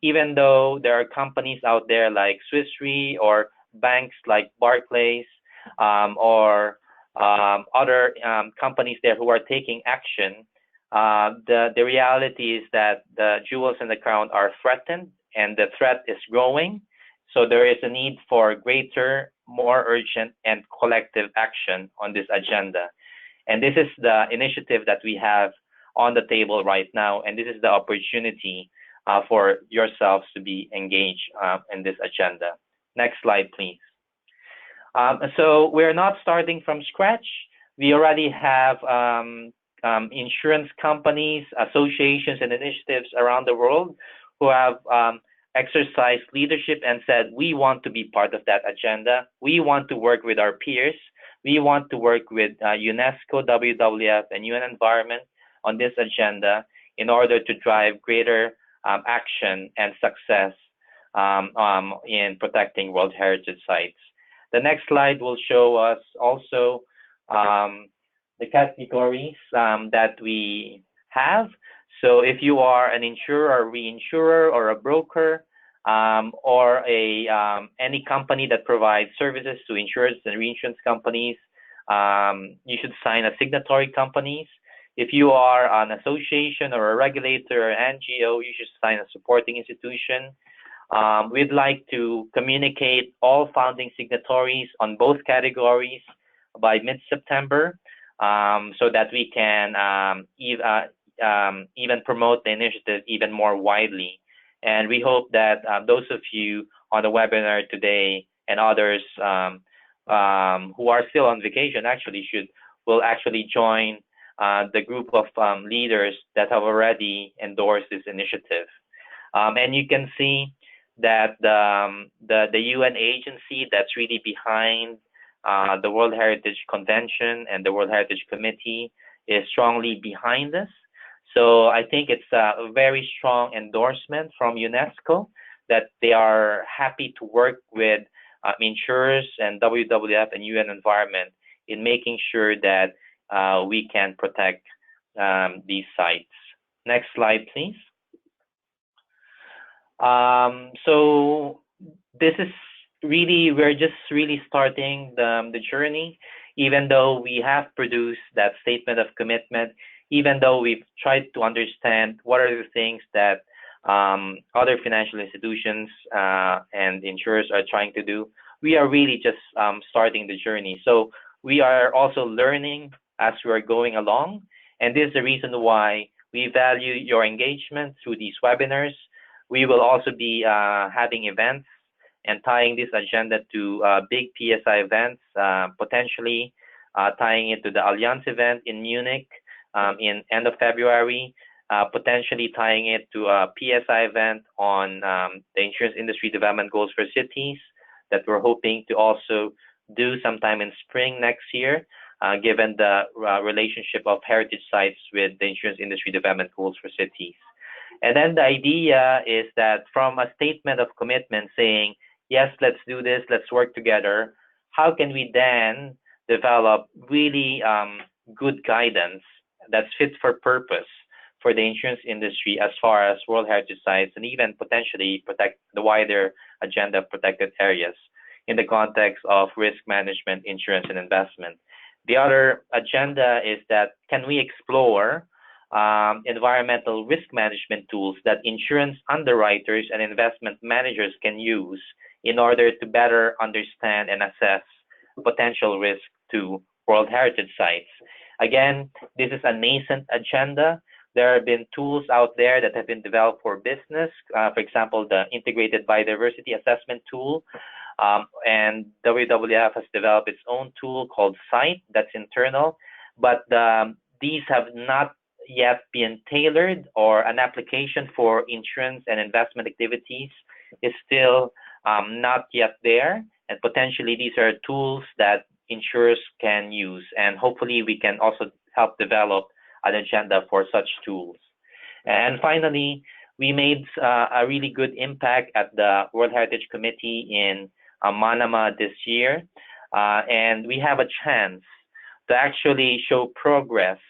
Even though there are companies out there like Swiss Re or banks like Barclays or other companies there who are taking action, the reality is that the jewels in the crown are threatened and the threat is growing. So there is a need for greater, more urgent and collective action on this agenda. And this is the initiative that we have on the table right now. And this is the opportunity for yourselves to be engaged in this agenda. Next slide, please. So we're not starting from scratch. We already have insurance companies, associations, and initiatives around the world who have exercised leadership and said, we want to be part of that agenda. We want to work with our peers. We want to work with UNESCO, WWF, and UN Environment on this agenda in order to drive greater action and success in protecting World Heritage Sites. The next slide will show us also the categories that we have. So if you are an insurer or reinsurer or a broker or any company that provides services to insurance and reinsurance companies, you should sign as signatory companies. If you are an association or a regulator or NGO, you should sign a supporting institution. We'd like to communicate all founding signatories on both categories by mid-September so that we can even promote the initiative even more widely. And we hope that those of you on the webinar today and others who are still on vacation will actually join the group of leaders that have already endorsed this initiative. And you can see that the UN agency that's really behind the World Heritage Convention and the World Heritage Committee is strongly behind this. So I think it's a very strong endorsement from UNESCO that they are happy to work with insurers and WWF and UN Environment in making sure that we can protect these sites. Next slide, please. So this is really, we're just really starting the journey, even though we have produced that statement of commitment, even though we've tried to understand what are the things that other financial institutions and insurers are trying to do. We are really just starting the journey. So we are also learning as we are going along. And this is the reason why we value your engagement through these webinars. We will also be having events and tying this agenda to big PSI events, potentially tying it to the Allianz event in Munich in end of February, potentially tying it to a PSI event on the Insurance Industry Development Goals for Cities that we're hoping to also do sometime in spring next year, given the relationship of heritage sites with the Insurance Industry Development Goals for Cities. And then the idea is that from a statement of commitment saying, yes, let's do this, let's work together, how can we then develop really good guidance that's fit for purpose for the insurance industry as far as World Heritage Sites and even potentially protect the wider agenda of protected areas in the context of risk management, insurance, and investment. The other agenda is that can we explore environmental risk management tools that insurance underwriters and investment managers can use in order to better understand and assess potential risk to World Heritage Sites. Again, this is a nascent agenda. There have been tools out there that have been developed for business. For example, the Integrated Biodiversity Assessment tool. And WWF has developed its own tool called SITE that's internal. But these have not yet been tailored, or an application for insurance and investment activities is still not yet there. And potentially these are tools that insurers can use. And hopefully we can also help develop an agenda for such tools. And finally, we made a really good impact at the World Heritage Committee in Manama this year. And we have a chance to actually show progress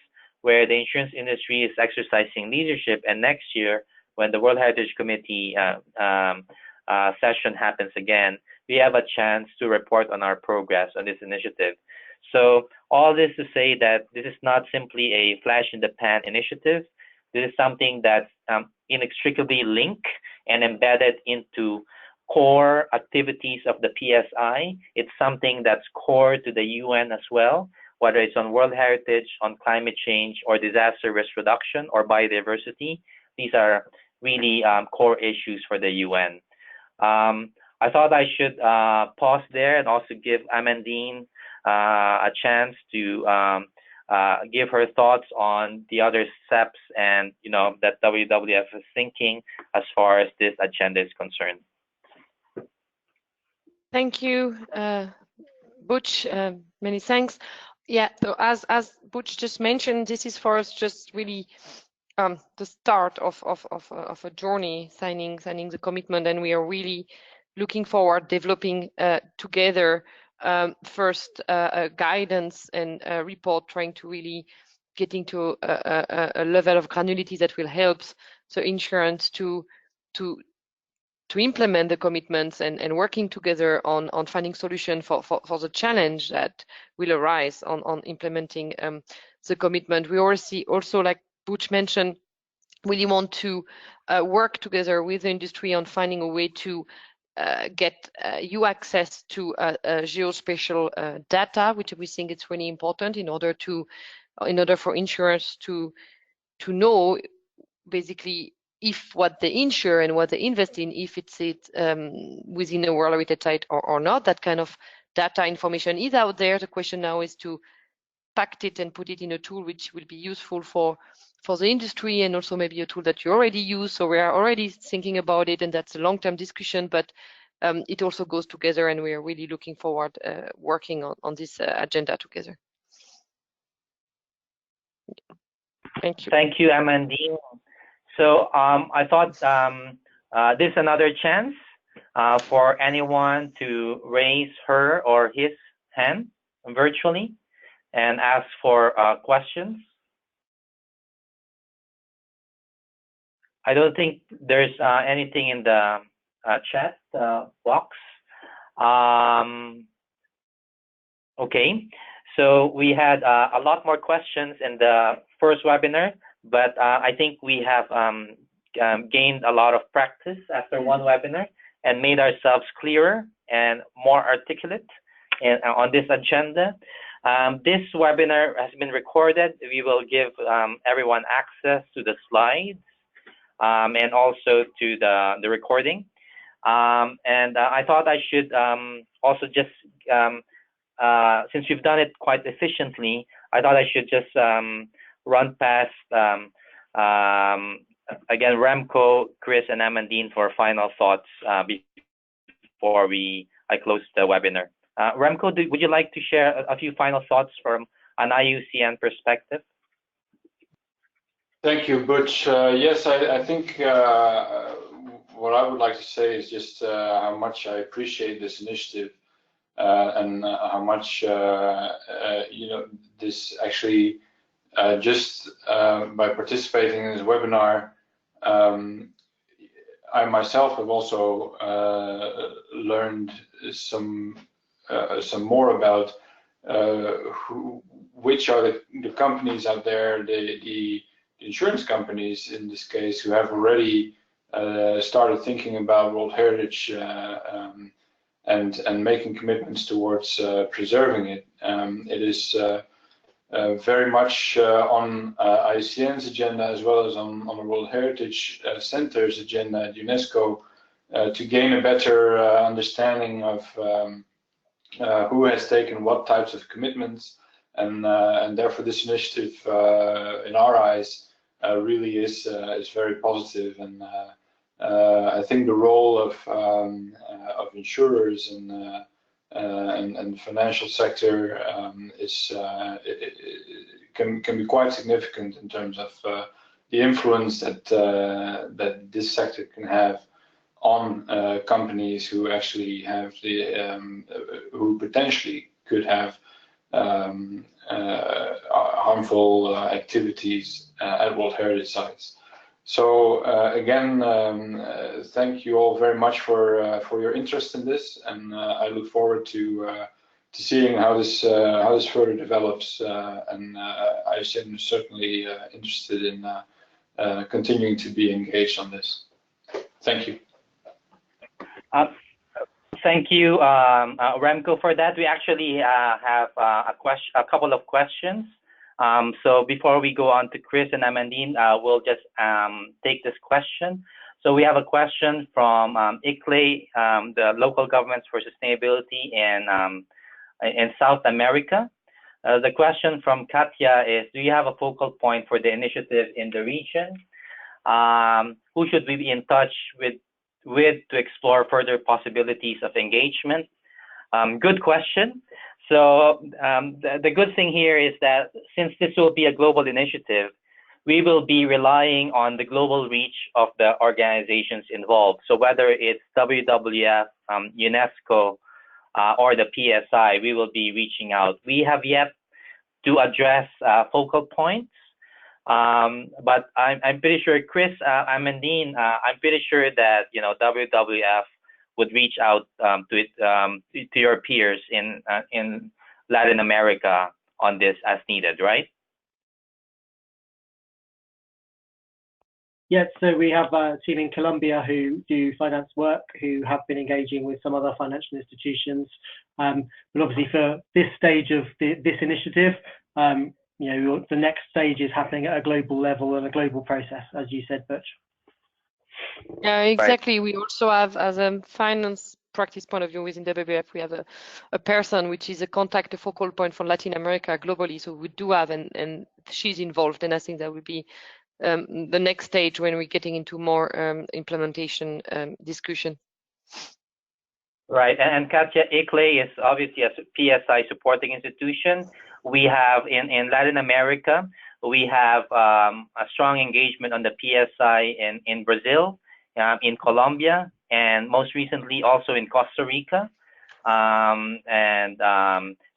where the insurance industry is exercising leadership. And next year, when the World Heritage Committee session happens again, we have a chance to report on our progress on this initiative. So all this to say that this is not simply a flash in the pan initiative. This is something that's inextricably linked and embedded into core activities of the PSI. It's something that's core to the UN as well, whether it's on World Heritage, on climate change, or disaster risk reduction, or biodiversity. These are really core issues for the UN. I thought I should pause there and also give Amandine a chance to give her thoughts on the other steps and that WWF is thinking as far as this agenda is concerned. Thank you, Butch. Many thanks. Yeah, so as Butch just mentioned, this is for us just really the start of a journey, signing the commitment, and we are really looking forward developing together first guidance and a report, trying to really getting to a level of granularity that will help the insurance to implement the commitments and working together on finding solution for the challenge that will arise on implementing the commitment. We also, like Butch mentioned, really want to work together with the industry on finding a way to get you access to geospatial data, which we think it's really important in order for insurers to know basically if what they insure and what they invest in, if it's within a World Heritage Site or not. That kind of data information is out there. The question now is to pack it and put it in a tool which will be useful for the industry, and also maybe a tool that you already use. So we are already thinking about it, and that's a long-term discussion, but it also goes together, and we are really looking forward working on this agenda together. Thank you. Thank you, Amandine. So I thought this is another chance for anyone to raise her or his hand virtually and ask for questions. I don't think there's anything in the chat box. Okay, so we had a lot more questions in the first webinar, but I think we have gained a lot of practice after one webinar and made ourselves clearer and more articulate on this agenda. This webinar has been recorded. We will give everyone access to the slides and also to the recording. And I thought I should also just, since we've done it quite efficiently, I thought I should just run past, again, Remco, Chris, and Amandine for final thoughts before I close the webinar. Remco, would you like to share a few final thoughts from an IUCN perspective? Thank you, Butch. Yes, I think what I would like to say is just how much I appreciate this initiative and how much this actually just by participating in this webinar, I myself have also learned some more about which are the companies out there, the insurance companies in this case, who have already started thinking about World Heritage and making commitments towards preserving it. It is very much on IUCN's agenda as well as on the World Heritage Center's agenda at UNESCO to gain a better understanding of who has taken what types of commitments, and therefore this initiative, in our eyes, really is very positive. And I think the role of insurers and the financial sector can be quite significant in terms of the influence that this sector can have on companies who actually have who potentially could have harmful activities at World Heritage Sites. So again, thank you all very much for your interest in this, and I look forward to seeing how this further develops. And I am certainly interested in continuing to be engaged on this. Thank you. Thank you, Remco, for that. We actually have a couple of questions. So before we go on to Chris and Amandine, we'll just take this question. So we have a question from ICLEI, the Local Governments for Sustainability in South America. The question from Katya is, do you have a focal point for the initiative in the region? Who should we be in touch with to explore further possibilities of engagement? Good question. So the good thing here is that since this will be a global initiative, we will be relying on the global reach of the organizations involved. So whether it's WWF, UNESCO, or the PSI, we will be reaching out. We have yet to address focal points, but I'm pretty sure, Chris, Amandine, I'm pretty sure that WWF would reach out to your peers in Latin America on this as needed, right? Yes, so we have a team in Colombia who do finance work, who have been engaging with some other financial institutions. But obviously for this stage of this initiative, the next stage is happening at a global level and a global process, as you said, Butch. Yeah, exactly. Right. We also have, as a finance practice point of view within WWF, we have a person which is a contact, a focal point for Latin America globally. So we do have, and she's involved, and I think that would be the next stage when we're getting into more implementation discussion. Right, and Katya, ICLEI is obviously a PSI supporting institution. We have in Latin America, we have a strong engagement on the PSI in Brazil, in Colombia, and most recently also in Costa Rica. So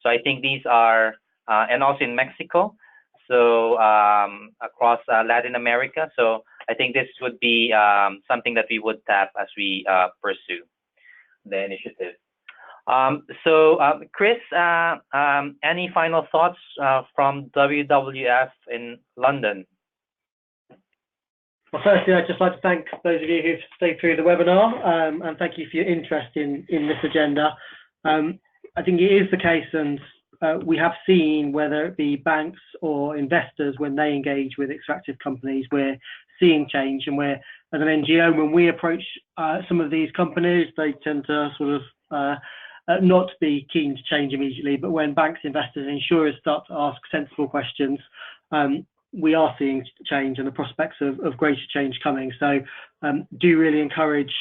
I think these are, and also in Mexico, so across Latin America. So I think this would be something that we would tap as we pursue the initiative. Chris, any final thoughts from WWF in London? Well, firstly, I'd just like to thank those of you who've stayed through the webinar, and thank you for your interest in this agenda. I think it is the case, and we have seen, whether it be banks or investors, when they engage with extractive companies, we're seeing change. And we're, as an NGO, when we approach some of these companies, they tend to sort of not be keen to change immediately. But when banks, investors, and insurers start to ask sensible questions, we are seeing change and the prospects of greater change coming. So do really encourage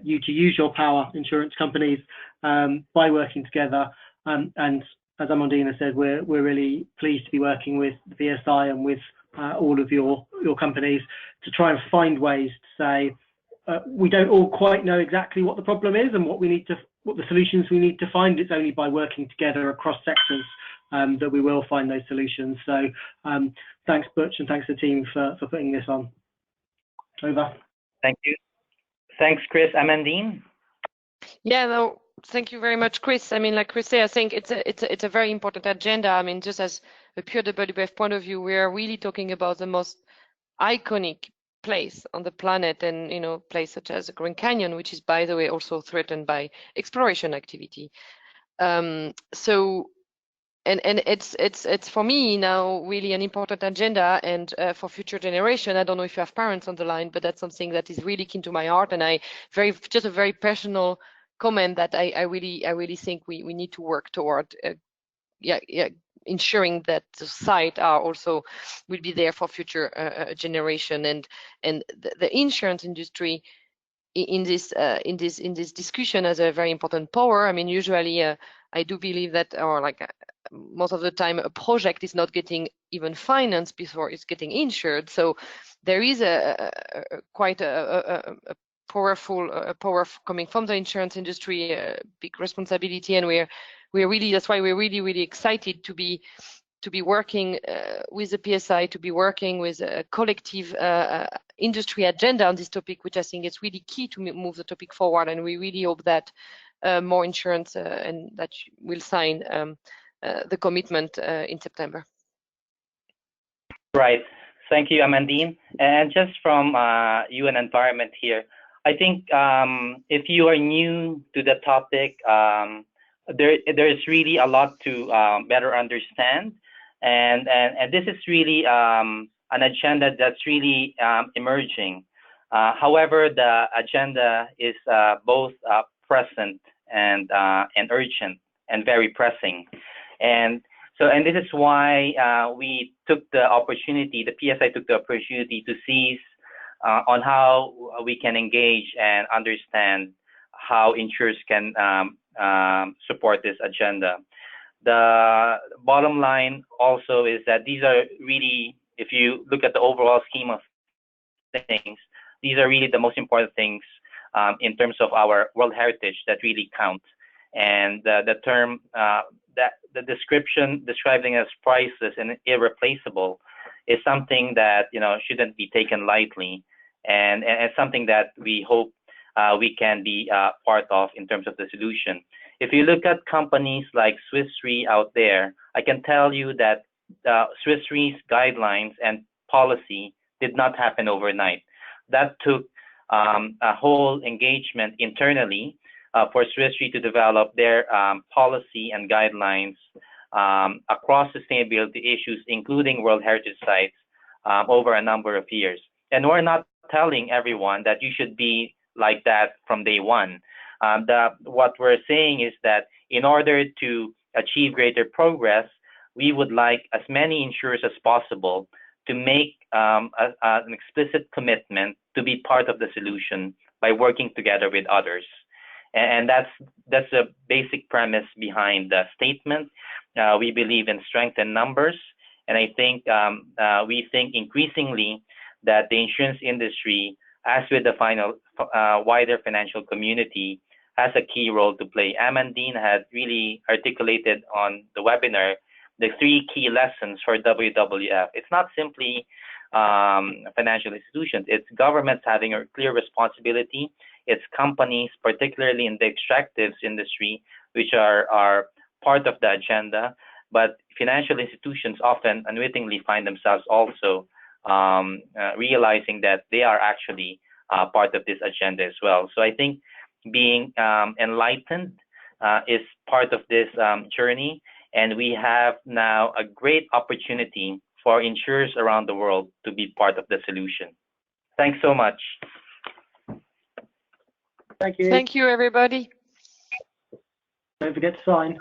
you to use your power, insurance companies, by working together. And as Amandine said, we're really pleased to be working with the PSI and with all of your companies to try and find ways to say, we don't all quite know exactly what the problem is and what the solutions we need to find. It's only by working together across sectors that we will find those solutions. So thanks, Butch, and thanks to the team for putting this on. Over. Thank you. Thanks, Chris. Amandine? Yeah, no, thank you very much, Chris. I mean, like Chris said, I think it's a very important agenda. I mean, just as a pure WWF point of view, we are really talking about the most iconic place on the planet, and place such as the Grand Canyon, which is, by the way, also threatened by exploration activity. So it's for me now really an important agenda, and for future generation. I don't know if you have parents on the line, but that's something that is really keen to my heart, and just a very personal comment that I really think we need to work toward ensuring that the site also will be there for future generation, and the insurance industry in this discussion has a very important power. I mean, usually I do believe that, or like most of the time, a project is not getting even financed before it's getting insured. So there is quite a powerful power coming from the insurance industry, a big responsibility, and that's why we're really excited to be working with the PSI, to be working with a collective industry agenda on this topic, which I think is really key to move the topic forward. And we really hope that more insurance and that will sign the commitment in September. Right. Thank you, Amandine. And just from UN Environment here, I think if you are new to the topic, there is really a lot to better understand, and this is really an agenda that's really emerging. However, the agenda is both present and urgent and very pressing, and this is why we took the opportunity. The PSI took the opportunity to seize on how we can engage and understand how insurers can support this agenda. The bottom line also is that these are really, if you look at the overall scheme of things, these are really the most important things in terms of our World Heritage that really count. And the term, that the description describing as priceless and irreplaceable is something that shouldn't be taken lightly, and something that we hope we can be part of in terms of the solution. If you look at companies like Swiss Re out there, I can tell you that Swiss Re's guidelines and policy did not happen overnight. That took a whole engagement internally for Swiss Re to develop their policy and guidelines across sustainability issues, including World Heritage sites, over a number of years. And we're not telling everyone that you should be like that from day one. What we're saying is that in order to achieve greater progress, we would like as many insurers as possible to make an explicit commitment to be part of the solution by working together with others. And that's a basic premise behind the statement. We believe in strength in numbers, and I think we think increasingly that the insurance industry, as with the wider financial community, has a key role to play. Amandine had really articulated on the webinar the 3 key lessons for WWF. It's not simply financial institutions, it's governments having a clear responsibility, it's companies, particularly in the extractives industry, which are part of the agenda, but financial institutions often unwittingly find themselves also realizing that they are actually part of this agenda as well. So I think being enlightened is part of this journey, and we have now a great opportunity for insurers around the world to be part of the solution. Thanks so much. Thank you. Thank you, everybody. Don't forget to sign.